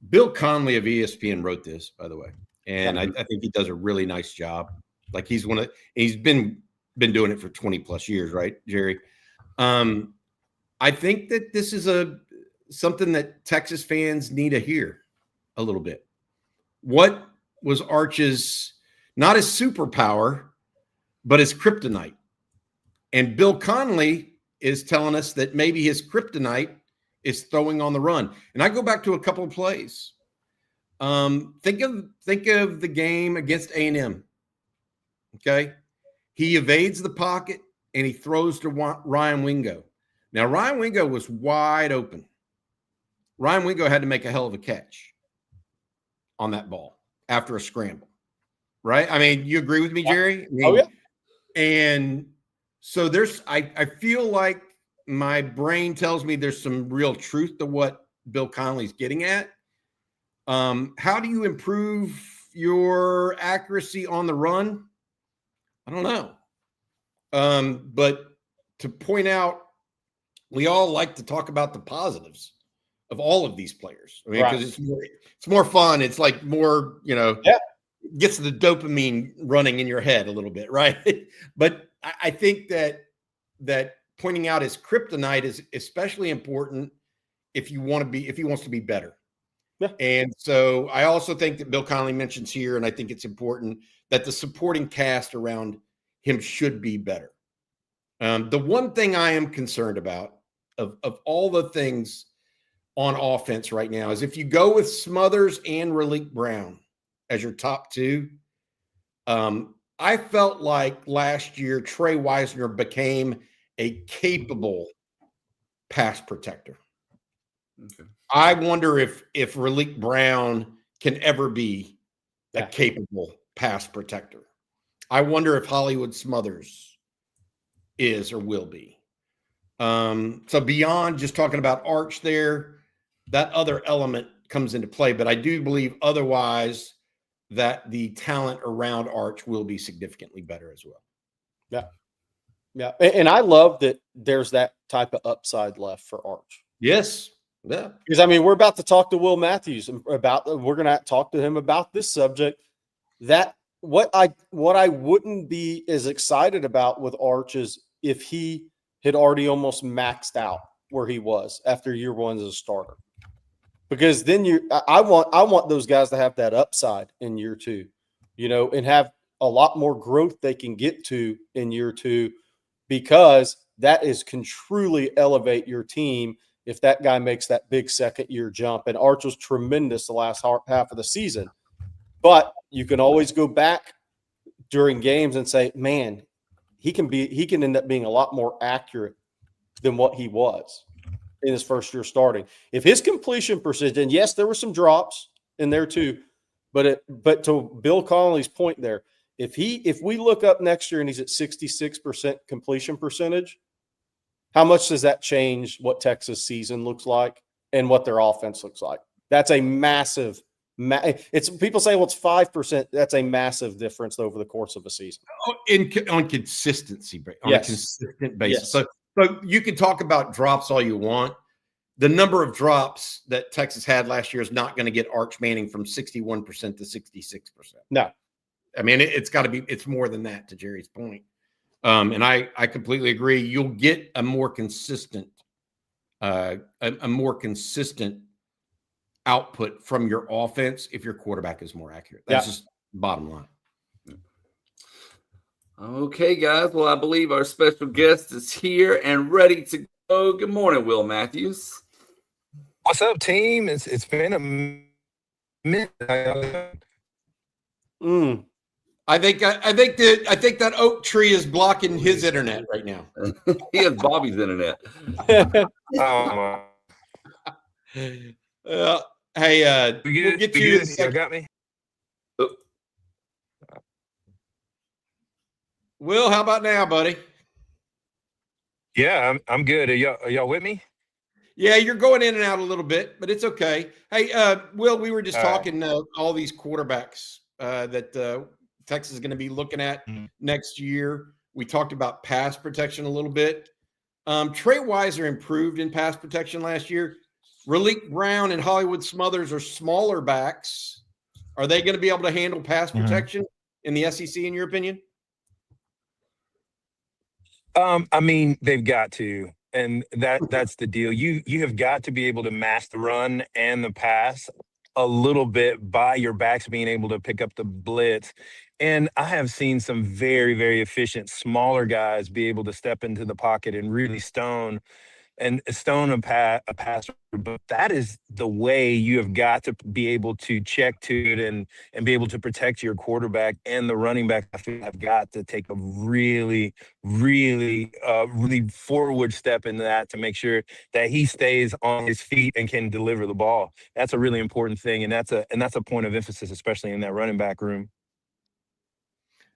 Bill Conley of ESPN wrote this, by the way, and I think he does a really nice job. Like, he's been doing it for 20 plus years, right, Jerry? I think that this is something that Texas fans need to hear a little bit. What was Arch's, not his superpower, but his kryptonite? And Bill Conley is telling us that maybe his kryptonite is throwing on the run. And I go back to a couple of plays. Think of the game against A&M. Okay, he evades the pocket and he throws to Ryan Wingo. Now, Ryan Wingo was wide open. Ryan Wingo had to make a hell of a catch on that ball after a scramble, right? I mean, you agree with me, Jerry? Oh, yeah. And so I feel like my brain tells me there's some real truth to what Bill Conley's getting at. How do you improve your accuracy on the run? I don't know. But to point out, we all like to talk about the positives of all of these players. I mean, because it's more fun. It's like more, gets the dopamine running in your head a little bit, right? But I think that pointing out his kryptonite is especially important if he wants to be better. Yeah. And so I also think that Bill Conley mentions here, and I think it's important, that the supporting cast around him should be better. The one thing I am concerned about of all the things on offense right now is if you go with Smothers and Raleek Brown as your top 2, I felt like last year Trey Wisner became a capable pass protector. Okay. I wonder if Raleek Brown can ever be a capable pass protector. I wonder if Hollywood Smothers is or will be. So beyond just talking about Arch there, that other element comes into play. But I do believe otherwise that the talent around Arch will be significantly better as well. Yeah. Yeah. And I love that there's that type of upside left for Arch. Yes. Yeah. Because, I mean, we're about to talk to Will Matthews we're going to talk to him about this subject. That what I wouldn't be as excited about with Arch is if he had already almost maxed out where he was after year 1 as a starter. Because then I want those guys to have that upside in year 2, and have a lot more growth they can get to in year 2, because that can truly elevate your team if that guy makes that big second year jump. And Arch was tremendous the last half of the season. But you can always go back during games and say, man, he can end up being a lot more accurate than what he was. in his first year starting. If his completion percentage, and yes, there were some drops in there too, but to Bill Connolly's point there, if we look up next year and he's at 66% completion percentage, how much does that change what Texas season looks like and what their offense looks like? That's a massive. It's people say, well, it's 5%. That's a massive difference over the course of a season. On consistency, on a consistent basis. Yes. So you can talk about drops all you want. The number of drops that Texas had last year is not going to get Arch Manning from 61% to 66%. No. I mean, it's got to be, it's more than that, to Jerry's point. And I completely agree. You'll get a more consistent, output from your offense if your quarterback is more accurate. That's just bottom line. Okay, guys. Well, I believe our special guest is here and ready to go. Good morning, Will Matthews. What's up, team? It's been a minute. I think that oak tree is blocking his internet right now. He has Bobby's internet. Hey, we'll get to you. You got me. Will, how about now, buddy? Yeah, I'm good. Are y'all with me? Yeah, you're going in and out a little bit, but it's okay. Hey, Will, we were just talking all these quarterbacks that Texas is going to be looking at next year. We talked about pass protection a little bit. Trey Weiser improved in pass protection last year. Raleek Brown and Hollywood Smothers are smaller backs. Are they going to be able to handle pass protection in the SEC, in your opinion? I mean, they've got to, and that's the deal. You have got to be able to match the run and the pass a little bit by your backs being able to pick up the blitz. And I have seen some very, very efficient smaller guys be able to step into the pocket and really stone a passer. But that is the way you have got to be able to check to it and be able to protect your quarterback and the running back. I feel have got to take a really, really, really forward step into that to make sure that he stays on his feet and can deliver the ball. That's a really important thing, and that's a point of emphasis, especially in that running back room.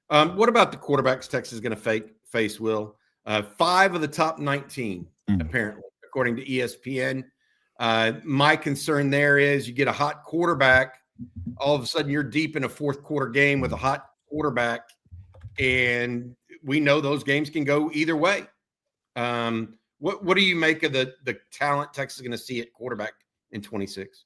What about the quarterbacks Texas is going to face, Will? 5 of the top 19, apparently, according to ESPN. My concern there is you get a hot quarterback, all of a sudden you're deep in a fourth quarter game with a hot quarterback, and we know those games can go either way. What do you make of the talent Texas is going to see at quarterback in 26?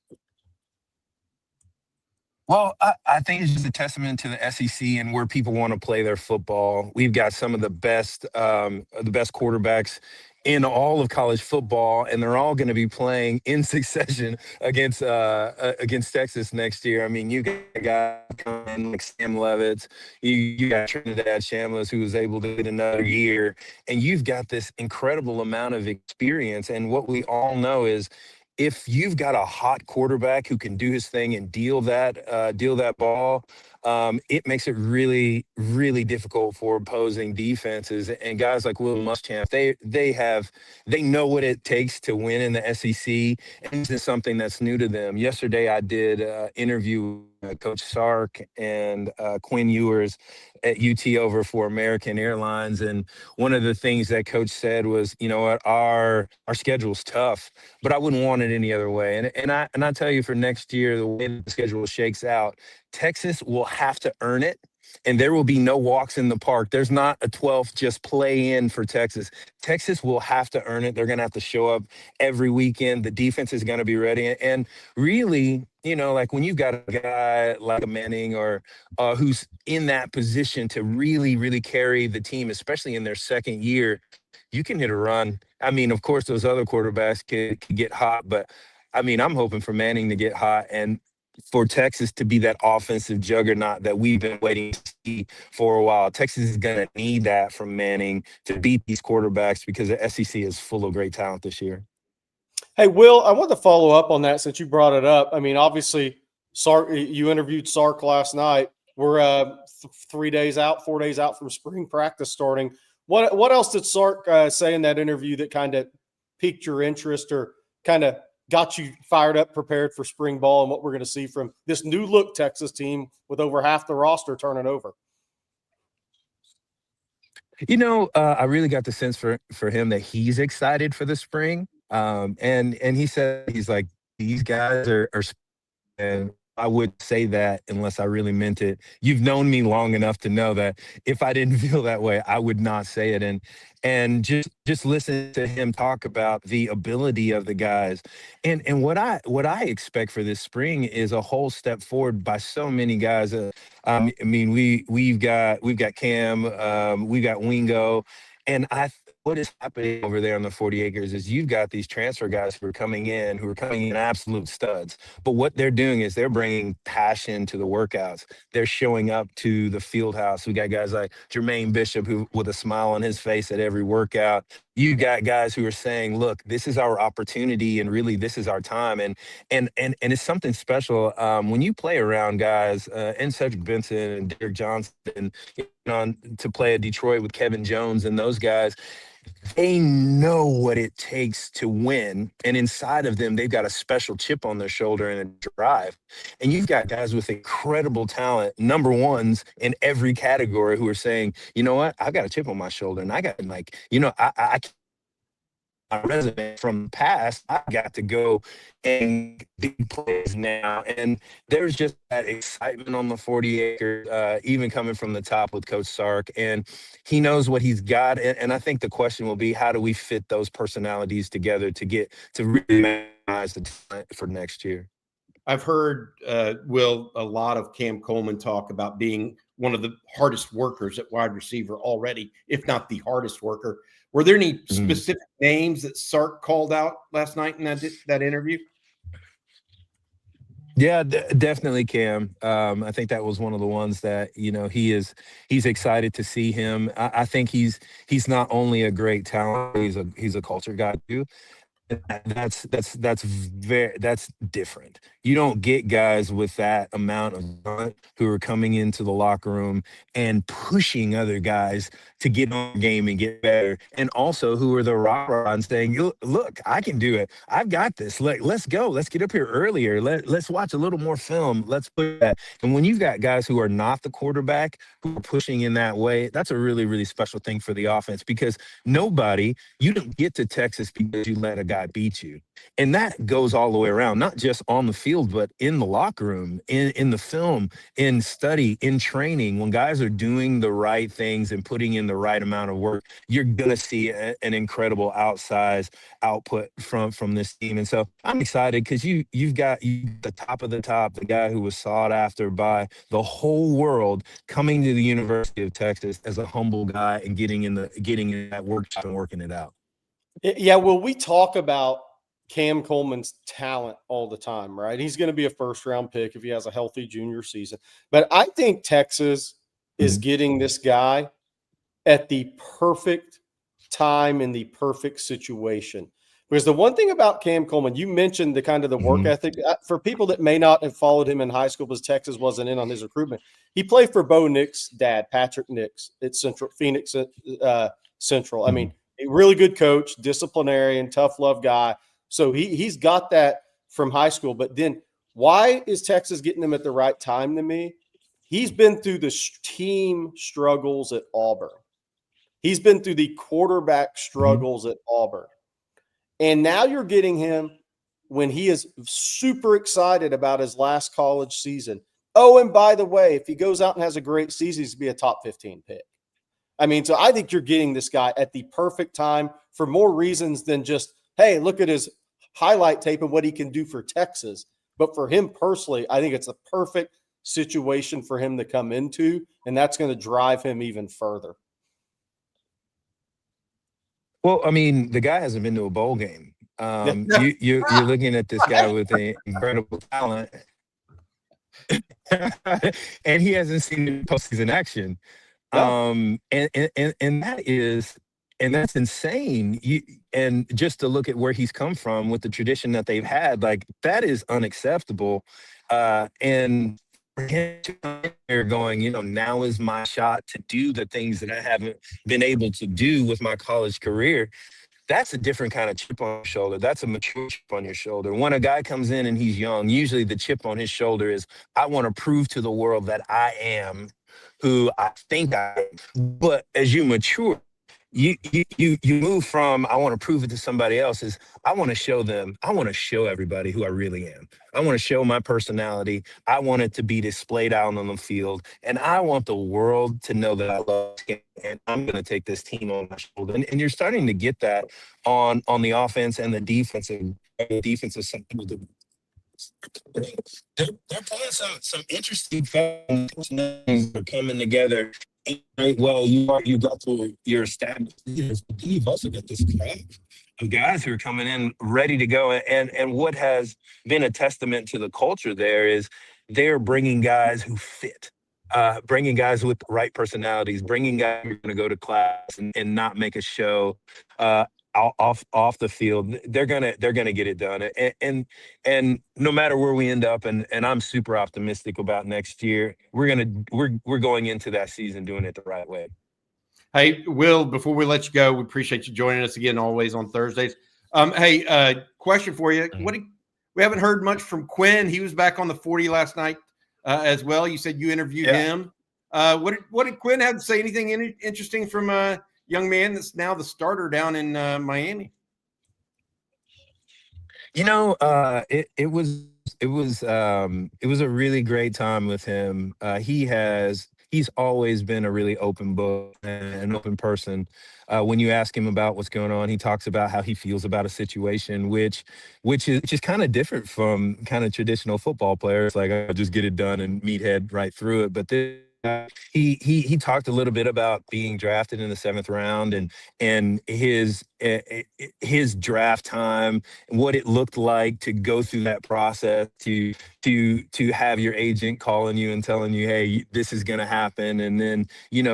Well, I think it's just a testament to the SEC and where people want to play their football. We've got some of the best quarterbacks in all of college football, and they're all going to be playing in succession against Texas next year. I mean, you got a guy coming in like Sam Leavitt. You got Trinidad Shambliss, who was able to get another year, and you've got this incredible amount of experience. And what we all know is, if you've got a hot quarterback who can do his thing and deal that ball, it makes it really, really difficult for opposing defenses. And guys like Will Muschamp, they know what it takes to win in the SEC, and this is something that's new to them. Yesterday, I did an interview with Coach Sark and Quinn Ewers at UT over for American Airlines, and one of the things that Coach said was, you know what, our schedule's tough, but I wouldn't want it any other way. And I tell you, for next year, the way the schedule shakes out, Texas will have to earn it, and there will be no walks in the park. There's not a 12th just play in for Texas. Texas will have to earn it. They're going to have to show up every weekend. The defense is going to be ready. And really, you know, like when you've got a guy like a Manning or who's in that position to really, really carry the team, especially in their second year, you can hit a run. I mean, of course, those other quarterbacks could get hot, but I mean, I'm hoping for Manning to get hot and for Texas to be that offensive juggernaut that we've been waiting to see for a while. Texas is going to need that from Manning to beat these quarterbacks because the SEC is full of great talent this year. Hey, Will, I want to follow up on that since you brought it up. I mean, obviously, Sark, you interviewed Sark last night. We're 4 days out from spring practice starting. What else did Sark say in that interview that kind of piqued your interest or kind of got you fired up, prepared for spring ball and what we're going to see from this new look Texas team with over half the roster turning over? I really got the sense for him that he's excited for the spring. And he said he's like, these guys are and I would say that unless I really meant it. You've known me long enough to know that if I didn't feel that way, I would not say it. And just listen to him talk about the ability of the guys. And what I expect for this spring is a whole step forward by so many guys. I mean, we've got Cam, we've got Wingo, and what is happening over there on the 40 acres is you've got these transfer guys who are coming in absolute studs. But what they're doing is they're bringing passion to the workouts. They're showing up to the field house. We got guys like Jermaine Bishop who with a smile on his face at every workout. You got guys who are saying, look, this is our opportunity and really this is our time. And it's something special when you play around guys and Cedric Benson and Derek Johnson and to play at Detroit with Kevin Jones and those guys. They know what it takes to win. And inside of them, they've got a special chip on their shoulder and a drive. And you've got guys with incredible talent, number ones in every category who are saying, you know what, I've got a chip on my shoulder and I got I my resume from the past, I got to go and big plays now. And there's just that excitement on the 40 acres, even coming from the top with Coach Sark. And he knows what he's got. And I think the question will be, how do we fit those personalities together to really maximize the talent for next year? I've heard, Will, a lot of Cam Coleman talk about being one of the hardest workers at wide receiver already, if not the hardest worker. Were there any specific names that Sark called out last night in that interview? Yeah, definitely Cam. I think that was one of the ones that, he's excited to see him. I think he's not only a great talent, he's a culture guy too. That's different. You don't get guys with that amount of talent who are coming into the locker room and pushing other guys to get on the game and get better, and also who are the rah-rah and saying, "Look, I can do it. I've got this. Let's go. Let's get up here earlier. Let's watch a little more film. Let's put that." And when you've got guys who are not the quarterback who are pushing in that way, that's a really, really special thing for the offense, because you don't get to Texas because you let a guy beat you. And that goes all the way around, not just on the field, but in the locker room, in the film, in study, in training. When guys are doing the right things and putting in the right amount of work, you're going to see an incredible outsized output from this team. And so I'm excited because you've got the top of the top, the guy who was sought after by the whole world, coming to the University of Texas as a humble guy and getting in that workshop and working it out. Yeah, well, we talk about Cam Coleman's talent all the time, right? He's going to be a first-round pick if he has a healthy junior season. But I think Texas is getting this guy at the perfect time in the perfect situation. Because the one thing about Cam Coleman, you mentioned the kind of the work ethic. For people that may not have followed him in high school because Texas wasn't in on his recruitment, he played for Bo Nix' dad, Patrick Nix, at Phoenix Central. I mean, a really good coach, disciplinarian, tough love guy. So he's got that from high school. But then why is Texas getting him at the right time to me? He's been through the team struggles at Auburn. He's been through the quarterback struggles at Auburn. And now you're getting him when he is super excited about his last college season. Oh, and by the way, if he goes out and has a great season, he's going to be a top 15 pick. I mean, so I think you're getting this guy at the perfect time for more reasons than just, hey, look at his highlight tape and what he can do for Texas. But for him personally, I think it's a perfect situation for him to come into, and that's going to drive him even further. Well, I mean, the guy hasn't been to a bowl game. You're looking at this guy with an incredible talent, and he hasn't seen postseason action. And that's insane. And just to look at where he's come from with the tradition that they've had, like, that is unacceptable. And for him to come in there going, now is my shot to do the things that I haven't been able to do with my college career. that's a different kind of chip on your shoulder. That's a mature chip on your shoulder. When a guy comes in and he's young, usually the chip on his shoulder is, I want to prove to the world that I am who I think I am. But as you mature, you move from, I want to prove it to somebody else, is I want to show everybody who I really am. I want to show my personality. I want it to be displayed out on the field. And I want the world to know that I love this game, and I'm going to take this team on my shoulder. And you're starting to get that on the offense and the defensive side of the they're playing some interesting things that are coming together. Right, well, you got to your established leaders, but you've also got this crowd of guys who are coming in ready to go. And what has been a testament to the culture there is they're bringing guys who fit, bringing guys with the right personalities, bringing guys who are going to go to class and not make a show. Off the field, they're gonna get it done, and no matter where we end up, and I'm super optimistic about next year. We're going into that season doing it the right way. Hey, Will, before we let you go, we appreciate you joining us again, always on Thursdays. Question for you: we haven't heard much from Quinn. He was back on the 40 last night as well. You said you interviewed him. What did Quinn have to say? Anything interesting from young man that's now the starter down in Miami? It was a really great time with him. He's always been a really open book and an open person. When you ask him about what's going on, he talks about how he feels about a situation, which is kind of different from kind of traditional football players. Like, I'll just get it done and meathead right through it. But he talked a little bit about being drafted in the 7th round and his draft time, what it looked like to go through that process, to have your agent calling you and telling you, hey, this is going to happen, and then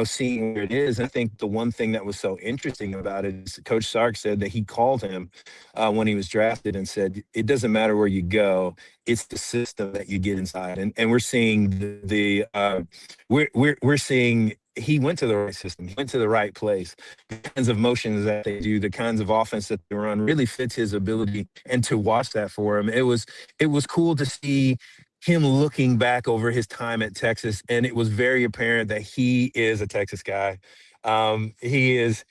seeing where it is. I think the one thing that was so interesting about it is Coach Sark said that he called him when he was drafted and said, it doesn't matter where you go, it's the system that you get inside. And we're seeing we're seeing he went to the right system. He went to the right place. The kinds of motions that they do, the kinds of offense that they run really fits his ability. And to watch that for him, it was cool to see him looking back over his time at Texas. And it was very apparent that he is a Texas guy. He's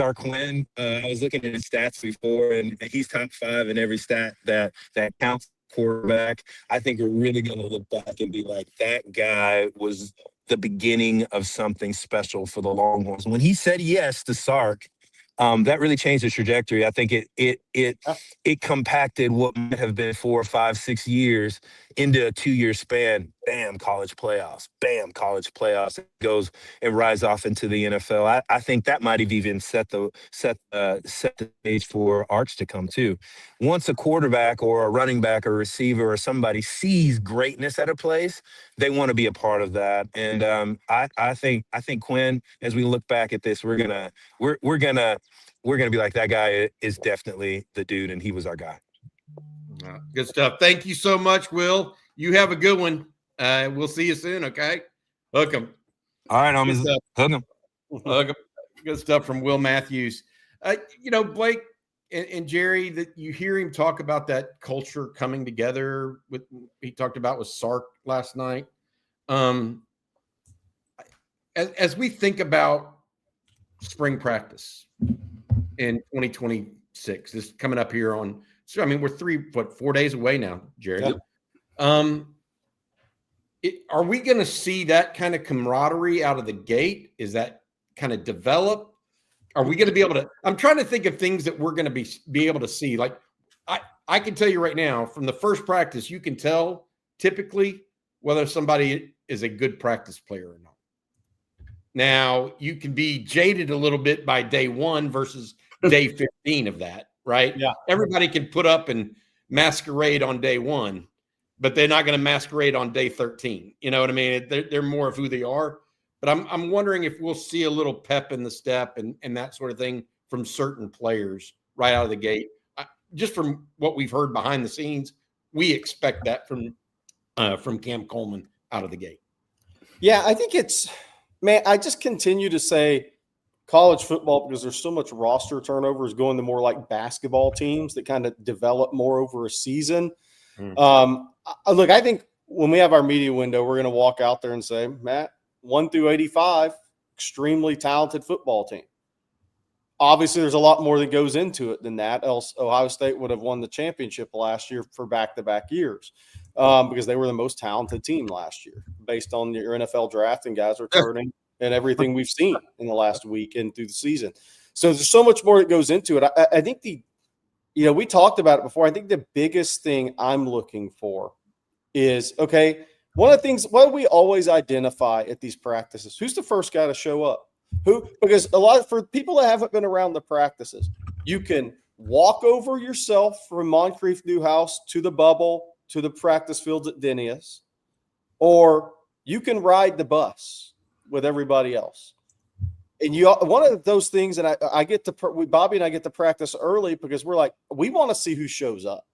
our Quinn. I was looking at his stats before, and he's top 5 in every stat that counts quarterback. I think we're really going to look back and be like, that guy was the beginning of something special for the Longhorns. When he said yes to Sark, that really changed the trajectory. I think it compacted what might have been 4, 5, 6 years into a 2-year span. Bam, college playoffs. Bam, college playoffs. It goes and rides off into the NFL. I think that might have even set the stage for Arch to come too. Once a quarterback or a running back or receiver or somebody sees greatness at a place, they want to be a part of that. And I think Quinn, as we look back at this, we're gonna be like, that guy is definitely the dude, and he was our guy. Good stuff. Thank you so much, Will. You have a good one. We'll see you soon. Okay, hook 'em. All right, homies. Hook 'em. Hook 'em. Good stuff from Will Matthews. Blake and Jerry, that you hear him talk about that culture coming together. He talked about with Sark last night. As we think about spring practice in 2026, this coming up here on. So, we're 4 days away now, Jerry. Yep. Are we going to see that kind of camaraderie out of the gate? Is that kind of develop? Are we going to be able to? I'm trying to think of things that we're going to be able to see. Like, I can tell you right now, from the first practice, you can tell typically whether somebody is a good practice player or not. Now, you can be jaded a little bit by day 1 versus day 15 of that. Right? Yeah. Everybody can put up and masquerade on day 1, but they're not going to masquerade on day 13. You know what I mean? They're more of who they are. But I'm wondering if we'll see a little pep in the step and that sort of thing from certain players right out of the gate. Just from what we've heard behind the scenes, we expect that from Cam Coleman out of the gate. Yeah, I think I just continue to say college football, because there's so much roster turnover, is going to more like basketball teams that kind of develop more over a season. Look, I think when we have our media window, we're going to walk out there and say, Matt, 1 through 85, extremely talented football team. Obviously, there's a lot more that goes into it than that, else Ohio State would have won the championship last year for back-to-back years, because they were the most talented team last year based on your NFL draft and guys returning and everything we've seen in the last week and through the season. So there's so much more that goes into it. I think we talked about it before. I think the biggest thing I'm looking for is, okay, one of the things, what do we always identify at these practices? Who's the first guy to show up? Because for people that haven't been around the practices, you can walk over yourself from Moncrief Newhouse to the bubble to the practice fields at Denny's, or you can ride the bus with everybody else. And one of those things, and Bobby and I get to practice early because we're like, we want to see who shows up.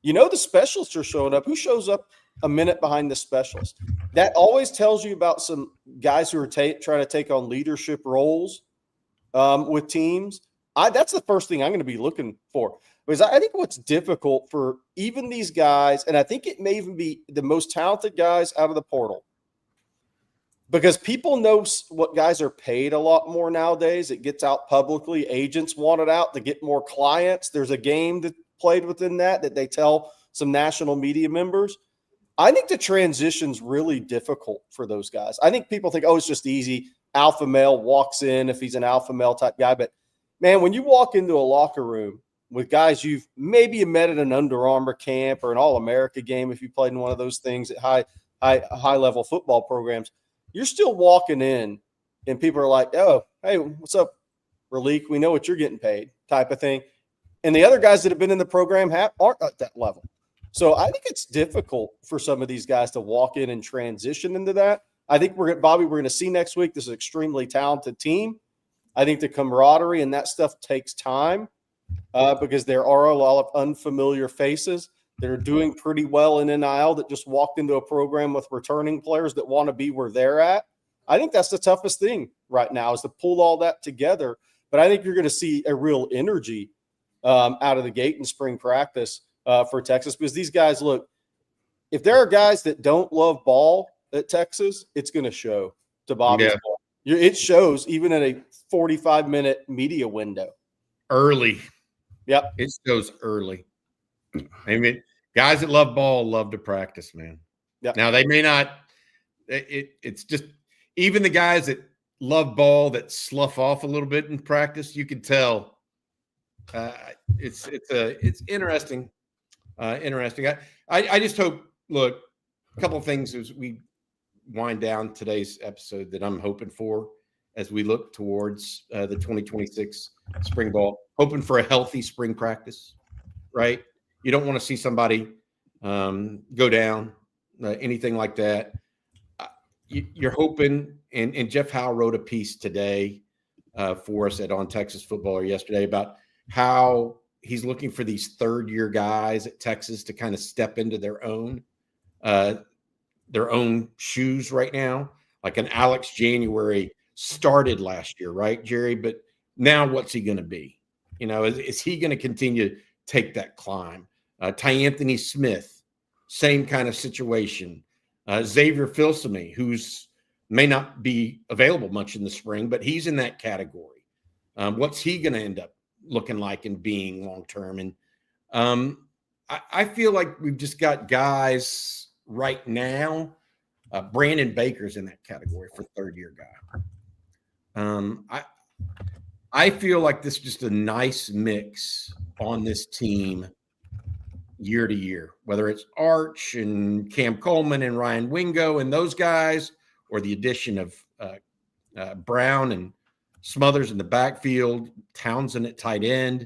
The specialists are showing up. Who shows up a minute behind the specialist? That always tells you about some guys who are trying to take on leadership roles with teams. That's the first thing I'm going to be looking for, because I think what's difficult for even these guys, and I think it may even be the most talented guys out of the portal, because people know what guys are paid a lot more nowadays. It gets out publicly. Agents want it out to get more clients. There's a game that played within that they tell some national media members. I think the transition's really difficult for those guys. I think people think, it's just easy. Alpha male walks in if he's an alpha male type guy. But, man, when you walk into a locker room with guys you've maybe met at an Under Armour camp or an All-America game, if you played in one of those things at high-level football programs, you're still walking in and people are like, oh, hey, what's up, Raleek? We know what you're getting paid type of thing. And the other guys that have been in the program aren't at that level. So I think it's difficult for some of these guys to walk in and transition into that. I think we're going to see next week, this is an extremely talented team. I think the camaraderie and that stuff takes time because there are a lot of unfamiliar faces that are doing pretty well in NIL that just walked into a program with returning players that want to be where they're at. I think that's the toughest thing right now, is to pull all that together. But I think you're going to see a real energy out of the gate in spring practice for Texas, because these guys, look, if there are guys that don't love ball at Texas, it's going to show to Bobby's ball. It shows even in a 45-minute media window. Early. Yep. It shows early. I mean, guys that love ball love to practice, man. Yep. Now, they may not – it's just – even the guys that love ball that slough off a little bit in practice, you can tell it's interesting. Interesting. I just hope, look, a couple of things as we wind down today's episode that I'm hoping for as we look towards the 2026 spring ball, hoping for a healthy spring practice, right? You don't want to see somebody go down, anything like that. You're hoping, and Jeff Howe wrote a piece today for us at On Texas Football or yesterday about how he's looking for these third-year guys at Texas to kind of step into their own shoes right now. Like an Alex January started last year, right, Jerry? But now what's he going to be? Is he going to continue to take that climb? Anthony Smith, same kind of situation. Xavier Filsaime, who's may not be available much in the spring, but he's in that category. What's he going to end up looking like and being long-term? And I feel like we've just got guys right now. Brandon Baker's in that category for third-year guy. I feel like this is just a nice mix on this team year to year, whether it's Arch and Cam Coleman and Ryan Wingo and those guys, or the addition of Brown and Smothers in the backfield, Townsend at tight end.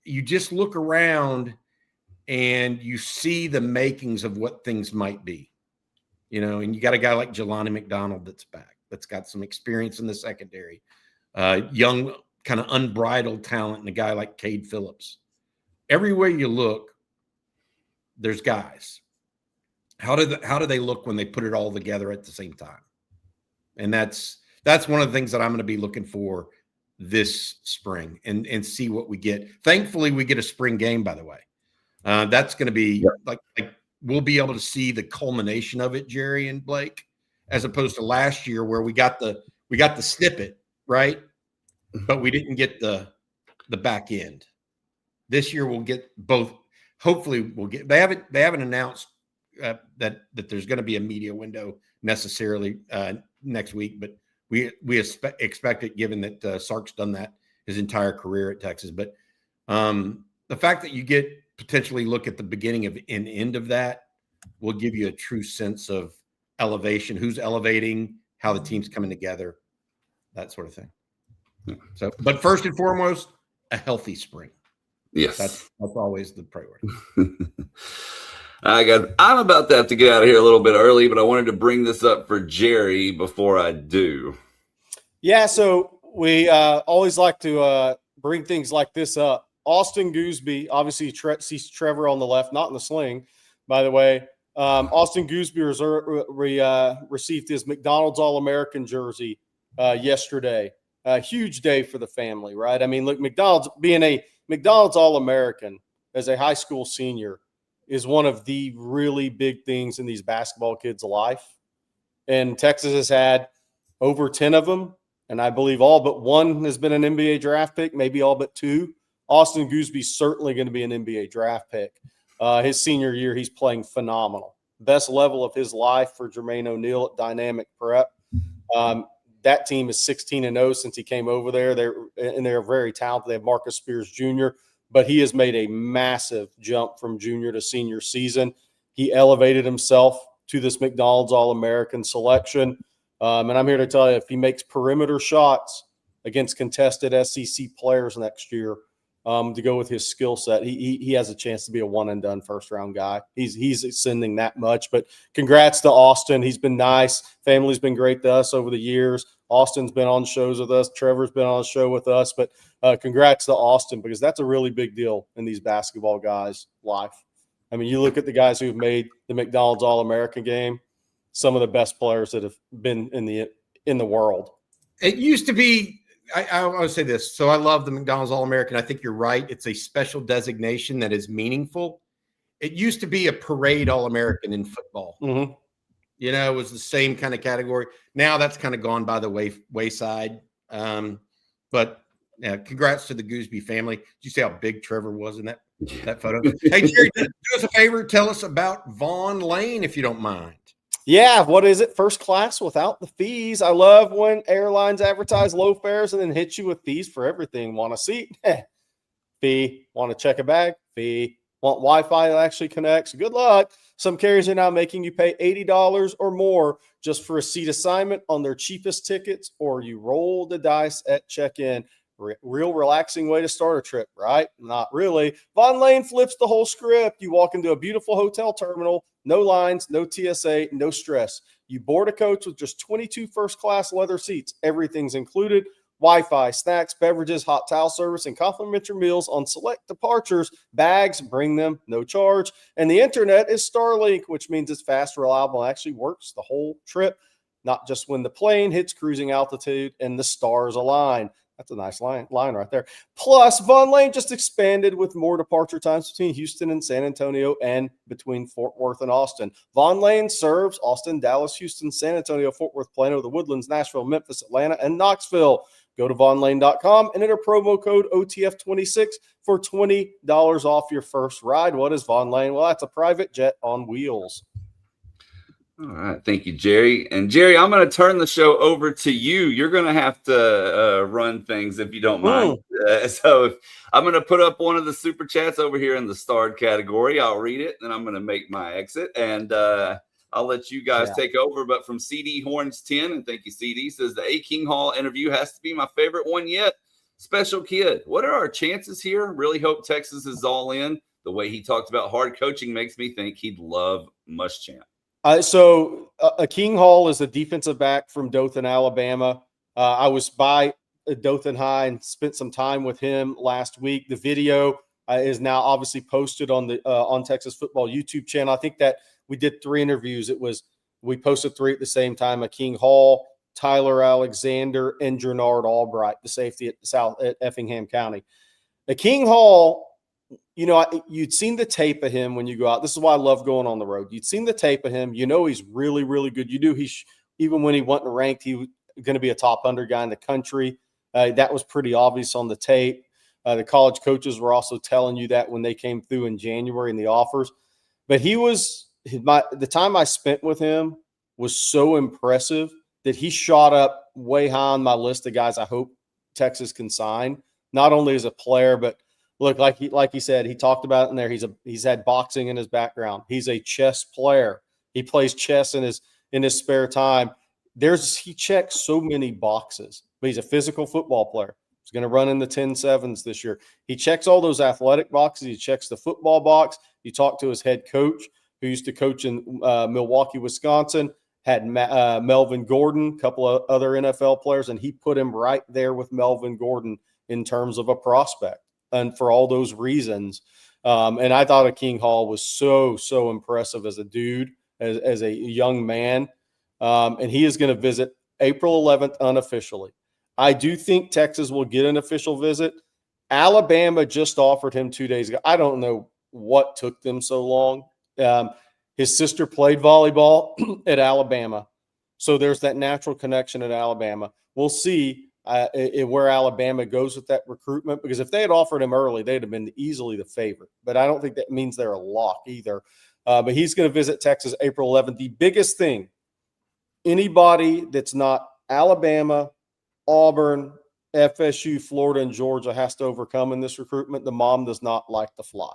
You just look around and you see the makings of what things might be, and you got a guy like Jelani McDonald that's back, that's got some experience in the secondary, young, kind of unbridled talent, and a guy like Cade Phillips. Everywhere you look, there's guys. How do they look when they put it all together at the same time? And that's That's one of the things that I'm going to be looking for this spring and see what we get. Thankfully, we get a spring game, by the way. That's going to be like we'll be able to see the culmination of it, Jerry and Blake, as opposed to last year where we got the snippet, right? But we didn't get the back end. This year we'll get both. Hopefully we'll get. They haven't announced that there's going to be a media window necessarily next week, but we expect it, given that Sark's done that his entire career at Texas. But the fact that you get potentially look at the beginning of and end of that will give you a true sense of elevation, who's elevating, how the team's coming together, that sort of thing. So, but first and foremost, a healthy spring. Yes, that's always the priority. I'm about to have to get out of here a little bit early, but I wanted to bring this up for Jerry before I do. Yeah, so we always like to bring things like this up. Austin Gooseby, obviously sees Trevor on the left, not in the sling, by the way. Austin Gooseby received his McDonald's All-American jersey yesterday. A huge day for the family, right? I mean, look, McDonald's being a McDonald's All-American as a high school senior is one of the really big things in these basketball kids' life. And Texas has had over 10 of them, and I believe all but one has been an NBA draft pick, maybe all but two. Austin Gooseby's certainly going to be an NBA draft pick. His senior year, he's playing phenomenal. Best level of his life for Jermaine O'Neal at Dynamic Prep. That team is 16-0 since he came over there. They're very talented. They have Marcus Spears Jr., but he has made a massive jump from junior to senior season. He elevated himself to this McDonald's All-American selection. And I'm here to tell you, if he makes perimeter shots against contested SEC players next year, to go with his skill set, he has a chance to be a one-and-done first-round guy. He's ascending that much. But congrats to Austin. He's been nice. Family's been great to us over the years. Austin's been on shows with us. Trevor's been on a show with us. But congrats to Austin, because that's a really big deal in these basketball guys' life. I mean, you look at the guys who've made the McDonald's All-American game, some of the best players that have been in the world. It used to be – I want to say this. So I love the McDonald's All-American. I think you're right. It's a special designation that is meaningful. It used to be a parade All-American in football. Mm-hmm. You know, it was the same kind of category. Now that's kind of gone by the wayside. But yeah, congrats to the Gooseby family. Did you see how big Trevor was in that photo? Hey, Jerry, do us a favor. Tell us about Vonlane, if you don't mind. Yeah, what is it? First class without the fees. I love when airlines advertise low fares and then hit you with fees for everything. Want a seat? Fee. Want to check a bag? Fee. Want Wi-Fi that actually connects? Good luck. Some carriers are now making you pay $80 or more just for a seat assignment on their cheapest tickets, or you roll the dice at check-in. Real relaxing way to start a trip, right? Not really. Vonlane flips the whole script. You walk into a beautiful hotel terminal, no lines, no TSA, no stress. You board a coach with just 22 first-class leather seats. Everything's included. Wi-Fi, snacks, beverages, hot towel service, and complimentary meals on select departures. Bags, bring them, no charge. And the internet is Starlink, which means it's fast, reliable, and actually works the whole trip, not just when the plane hits cruising altitude and the stars align. That's a nice line right there. Plus, Vonlane just expanded with more departure times between Houston and San Antonio and between Fort Worth and Austin. Vonlane serves Austin, Dallas, Houston, San Antonio, Fort Worth, Plano, the Woodlands, Nashville, Memphis, Atlanta, and Knoxville. Go to vonlane.com and enter promo code OTF26 for $20 off your first ride. What is Vonlane? Well, that's a private jet on wheels. All right. Thank you, Jerry. And Jerry, I'm going to turn the show over to you. You're going to have to run things if you don't mind. So I'm going to put up one of the super chats over here in the starred category. I'll read it, and I'm going to make my exit. And I'll let you guys take over. But from CD Horns 10, and thank you, CD, says the A. King Hall interview has to be my favorite one yet. Special kid. What are our chances here? Really hope Texas is all in. The way he talked about hard coaching makes me think he'd love Muschamp. So King Hall is a defensive back from Dothan, Alabama. I was by Dothan High and spent some time with him last week. The video is now obviously posted on the on Texas Football YouTube channel. I think that we did 3 interviews. We posted 3 at the same time. King Hall, Tyler Alexander, and Jernard Albright, the safety at Effingham County. King Hall, you'd seen the tape of him when you go out. This is why I love going on the road. You'd seen the tape of him. He's really, really good. You knew even when he wasn't ranked, he was going to be a top 100 guy in the country. That was pretty obvious on the tape. The college coaches were also telling you that when they came through in January in the offers. But the time I spent with him was so impressive that he shot up way high on my list of guys I hope Texas can sign, not only as a player, but look, like he said, he talked about it in there. He's had boxing in his background. He's a chess player. He plays chess in his spare time. He checks so many boxes, but he's a physical football player. He's going to run in the 10-7s this year. He checks all those athletic boxes. He checks the football box. You talk to his head coach, who used to coach in Milwaukee, Wisconsin, had Melvin Gordon, a couple of other NFL players, and he put him right there with Melvin Gordon in terms of a prospect. And for all those reasons, and I thought King Hall was so, so impressive as a dude, as a young man. And he is going to visit April 11th unofficially. I do think Texas will get an official visit. Alabama just offered him 2 days ago. I don't know what took them so long. His sister played volleyball at Alabama. So there's that natural connection at Alabama. We'll see where Alabama goes with that recruitment, because if they had offered him early, they'd have been easily the favorite. But I don't think that means they're a lock either. But he's going to visit Texas April 11th. The biggest thing, anybody that's not Alabama, Auburn, FSU, Florida, and Georgia has to overcome in this recruitment. The mom does not like to fly.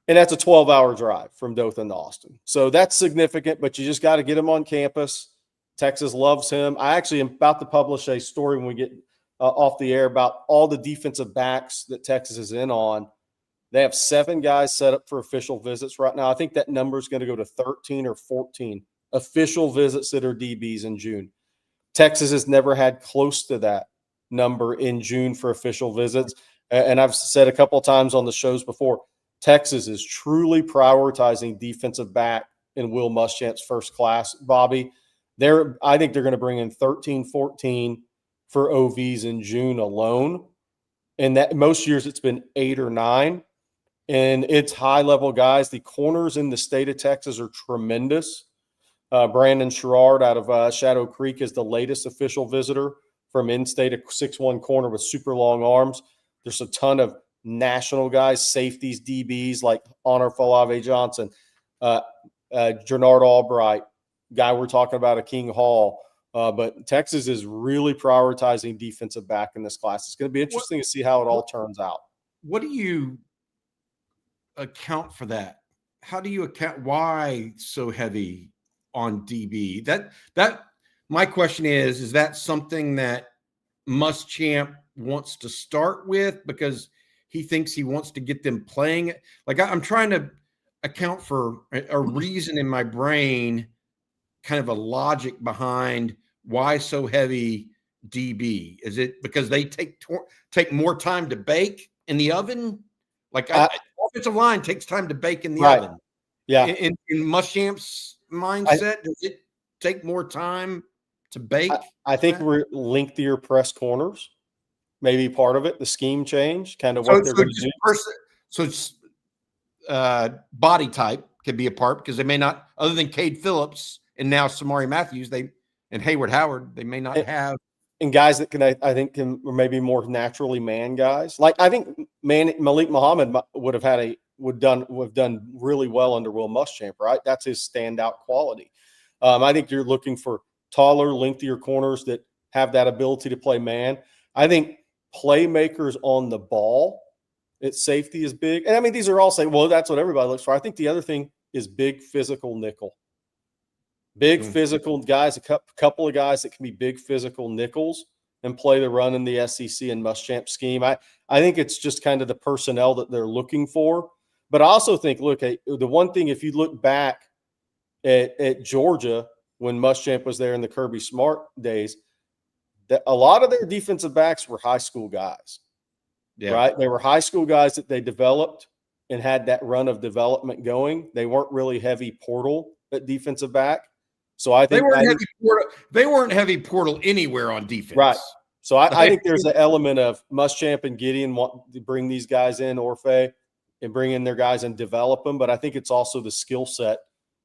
And that's a 12-hour drive from Dothan to Austin. So that's significant, but you just got to get him on campus. Texas loves him. I actually am about to publish a story when we get off the air about all the defensive backs that Texas is in on. They have 7 guys set up for official visits right now. I think that number is going to go to 13 or 14 official visits that are DBs in June. Texas has never had close to that number in June for official visits. And I've said a couple of times on the shows before, Texas is truly prioritizing defensive back in Will Muschamp's first class, Bobby. I think they're going to bring in 13, 14 for OVs in June alone. And that most years it's been 8 or 9. And it's high-level guys. The corners in the state of Texas are tremendous. Brandon Sherrard out of Shadow Creek is the latest official visitor from in-state, a 6'1" corner with super long arms. There's a ton of national guys, safeties, DBs like Honor Falave Johnson, Jernard Albright, guy we're talking about at King Hall. But Texas is really prioritizing defensive back in this class. It's going to be interesting to see how it all turns out. What do you account for that? How do you account why so heavy on DB? That my question is that something that Muschamp wants to start with because he thinks he wants to get them playing? Like I'm trying to account for a reason in my brain, kind of a logic behind why so heavy DB. Is it because they take more time to bake in the oven? Like offensive line takes time to bake in the oven. Yeah. In Muschamp's mindset, does it take more time to bake? I think we're lengthier press corners, maybe part of it. The scheme change, kind of what they're going to do. So it's body type could be a part because they may not, other than Cade Phillips and now Samari Matthews, and Hayward Howard, they may not have. And guys that can maybe more naturally man guys. Like I think Malik Muhammad would have done really well under Will Muschamp, right? That's his standout quality. I think you're looking for taller, lengthier corners that have that ability to play man. I think playmakers on the ball at safety is big. And I mean, these are all saying, well, that's what everybody looks for. I think the other thing is big physical nickel. Big physical guys, a couple of guys that can be big physical nickels and play the run in the SEC and Muschamp scheme. I think it's just kind of the personnel that they're looking for. But I also think, look, the one thing, if you look back at Georgia when Muschamp was there in the Kirby Smart days, that a lot of their defensive backs were high school guys, right? They were high school guys that they developed and had that run of development going. They weren't really heavy portal at defensive back. So I think they weren't heavy portal anywhere on defense. Right. So I think there's an element of Muschamp and Gideon want to bring these guys in, Orfe, and bring in their guys and develop them. But I think it's also the skill set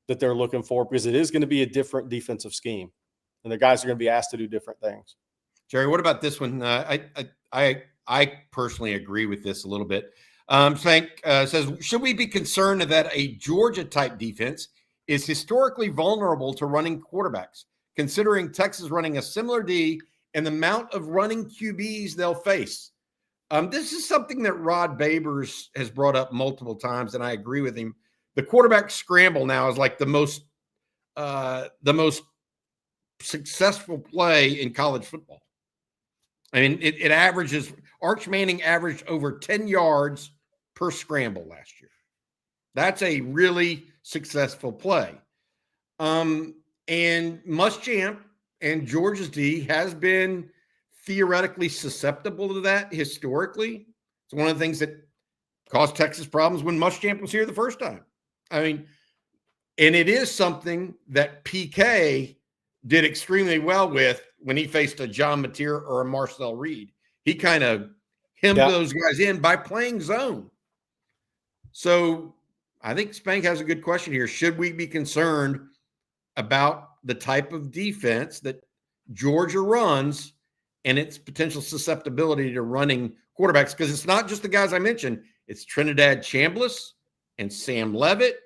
that they're looking for, because it is going to be a different defensive scheme, and the guys are going to be asked to do different things. Jerry, what about this one? I personally agree with this a little bit. Frank says, should we be concerned that a Georgia-type defense is historically vulnerable to running quarterbacks, considering Texas running a similar D and the amount of running QBs they'll face? This is something that Rod Babers has brought up multiple times, and I agree with him. The quarterback scramble now is like the most successful play in college football. I mean, it averages – Arch Manning averaged over 10 yards per scramble last year. That's a really successful play. And Muschamp and Georgia's D has been theoretically susceptible to that historically. It's one of the things that caused Texas problems when Muschamp was here the first time. I mean, and it is something that PK did extremely well with when he faced a John Mateer or a Marcel Reed. He kind of hemmed those guys in by playing zone. So I think Spank has a good question here. Should we be concerned about the type of defense that Georgia runs and its potential susceptibility to running quarterbacks? Because it's not just the guys I mentioned. It's Trinidad Chambliss and Sam Levitt,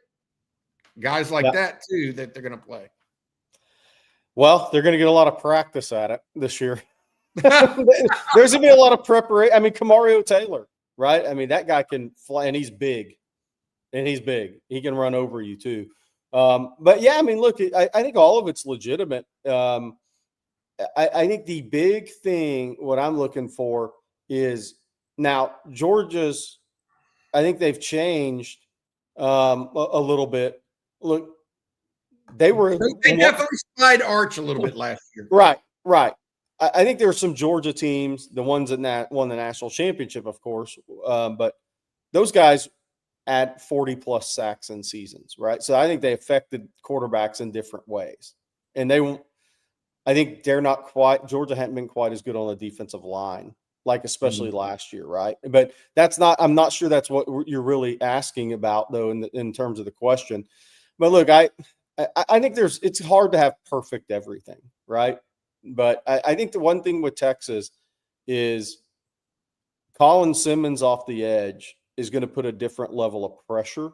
guys like that too, that they're going to play. Well, they're going to get a lot of practice at it this year. There's going to be a lot of preparation. I mean, Kamario Taylor, right? I mean, that guy can fly, and he's big. He can run over you too. But yeah, I mean, look, I think all of it's legitimate. I think the big thing, what I'm looking for is now Georgia's, I think they've changed a little bit. Look, they definitely spied Arch a little bit last year. Right. I think there were some Georgia teams, the ones that won the national championship, of course, but those guys had 40-plus sacks in seasons, right? So I think they affected quarterbacks in different ways. And I think Georgia hadn't been quite as good on the defensive line, like especially last year, right? But I'm not sure that's what you're really asking about, though, in terms of the question. But look, I think it's hard to have perfect everything, right? But I think the one thing with Texas is Colin Simmons off the edge is going to put a different level of pressure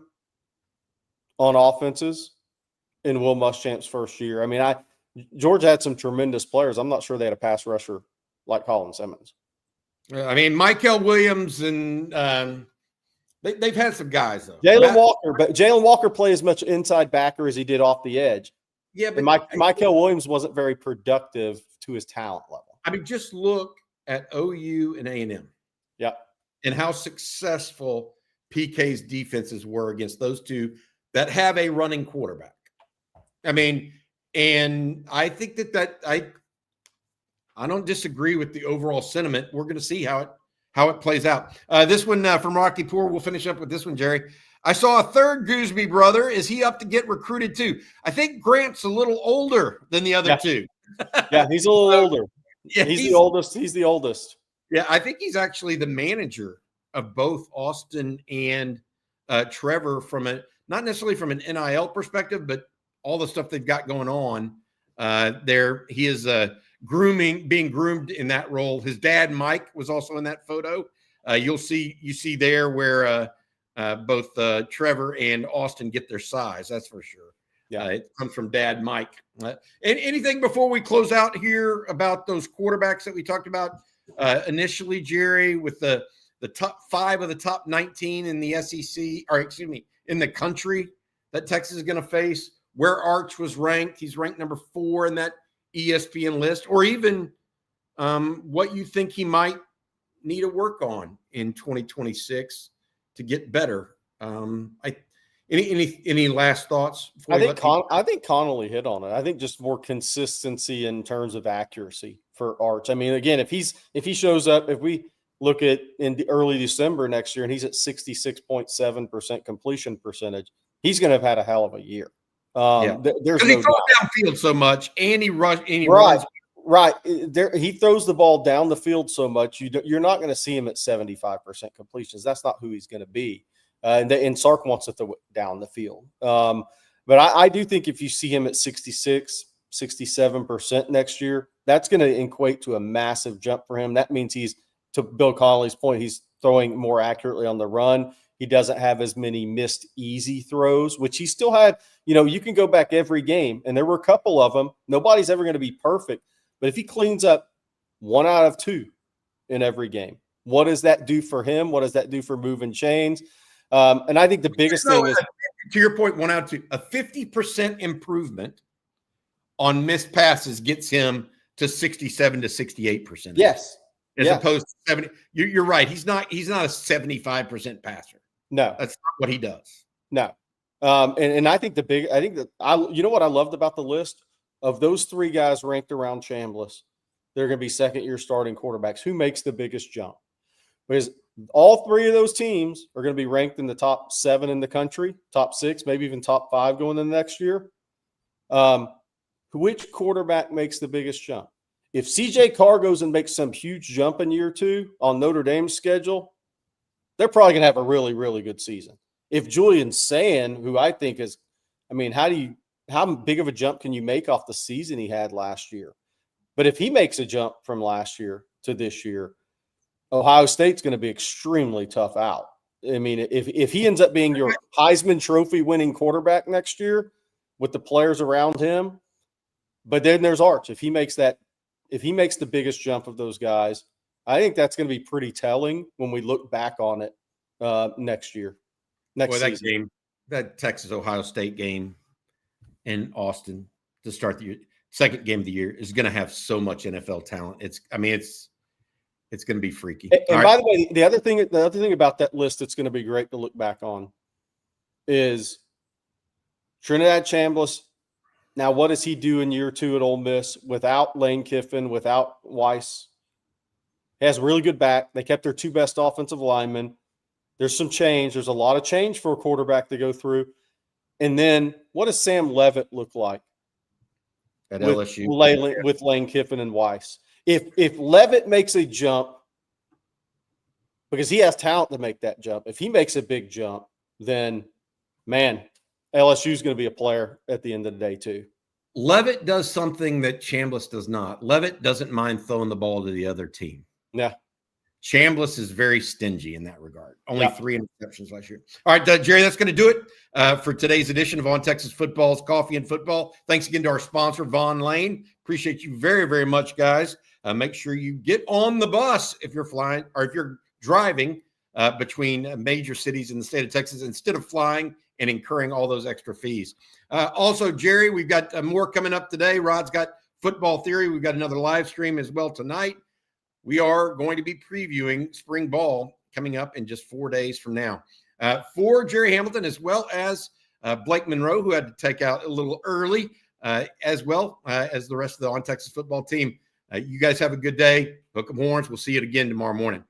on offenses in Will Muschamp's first year. I mean, Georgia had some tremendous players. I'm not sure they had a pass rusher like Colin Simmons. I mean, Michael Williams and they've had some guys, though. Jalen Walker played as much inside backer as he did off the edge. Yeah, but Michael Williams wasn't very productive to his talent level. I mean, just look at OU and A&M. Yeah. And how successful PK's defenses were against those two that have a running quarterback. I mean, and I think that I don't disagree with the overall sentiment. We're going to see how it plays out. This one from Rocky Poor, we'll finish up with this one, Jerry. I saw a third Gooseby brother. Is he up to get recruited too? I think Grant's a little older than the other two. Yeah, he's a little older. Yeah, he's the oldest. He's the oldest. Yeah, I think he's actually the manager of both Austin and Trevor not necessarily from an NIL perspective, but all the stuff they've got going on there. He is being groomed in that role. His dad, Mike, was also in that photo. You see there where both Trevor and Austin get their size. That's for sure. Yeah, it comes from Dad Mike. And anything before we close out here about those quarterbacks that we talked about initially, Jerry, with the top 5 of the top 19 in the SEC, or excuse me, in the country that Texas is going to face, where Arch was ranked. He's ranked number 4 in that ESPN list, or even what you think he might need to work on in 2026 to get better. Any last thoughts? I think Connolly hit on it. I think just more consistency in terms of accuracy for Arch. I mean, again, if he shows up, if we look at in the early December next year and he's at 66.7% completion percentage, he's going to have had a hell of a year. Yeah. There's Because he no throws doubt. downfield so much, and he Right. runs. Right. He throws the ball down the field so much, you're not going to see him at 75% completions. That's not who he's going to be. And Sark wants to throw it down the field. But I do think if you see him at 66, 67% next year, that's going to equate to a massive jump for him. That means he's, to Bill Connolly's point, he's throwing more accurately on the run. He doesn't have as many missed easy throws, which he still had. You can go back every game, and there were a couple of them. Nobody's ever going to be perfect. But if he cleans up 1 out of 2 in every game, what does that do for him? What does that do for moving chains? And I think the biggest thing is, to your point, 1 out of 2, a 50% improvement on missed passes gets him to 67 to 68%. yes, as opposed to 70. You're right. He's not a 75% passer. No, that's not what he does. No. And I think what I loved about the list of those 3 guys ranked around Chambliss, they're going to be second-year starting quarterbacks. Who makes the biggest jump? Because all 3 of those teams are going to be ranked in the top 7 in the country, top 6, maybe even top 5 going into next year. Which quarterback makes the biggest jump? If CJ Carr goes and makes some huge jump in year 2 on Notre Dame's schedule, they're probably going to have a really, really good season. If Julian Sand, who I think is, how big of a jump can you make off the season he had last year? But if he makes a jump from last year to this year, Ohio State's going to be extremely tough out. I mean, if he ends up being your Heisman Trophy winning quarterback next year with the players around him, but then there's Arch. If he makes the biggest jump of those guys, I think that's going to be pretty telling when we look back on it next year. That game, that Texas-Ohio State game in Austin to start the year, second game of the year, is going to have so much NFL talent. It's going to be freaky. And by the way, the other thing about that list that's going to be great to look back on is Trinidad Chambliss. Now, what does he do in year 2 at Ole Miss without Lane Kiffin, without Weiss? He has a really good back. They kept their 2 best offensive linemen. There's some change. There's a lot of change for a quarterback to go through. And then what does Sam Leavitt look like at LSU with Lane Kiffin and Weiss? If Leavitt makes a jump, because he has talent to make that jump, if he makes a big jump, then, man, LSU is going to be a player at the end of the day too. Leavitt does something that Chambliss does not. Leavitt doesn't mind throwing the ball to the other team. Yeah. Chambliss is very stingy in that regard. Only 3 interceptions last year. All right, Jerry, that's going to do it for today's edition of On Texas Football's Coffee and Football. Thanks again to our sponsor, Vonlane. Appreciate you very, very much, guys. Make sure you get on the bus if you're flying or if you're driving between major cities in the state of Texas instead of flying and incurring all those extra fees. Also, Jerry, we've got more coming up today. Rod's got Football Theory. We've got another live stream as well tonight. We are going to be previewing spring ball coming up in just 4 days from now. For Jerry Hamilton, as well as Blake Monroe, who had to take out a little early, as well as the rest of the On Texas football team. You guys have a good day. Hook 'em horns. We'll see you again tomorrow morning.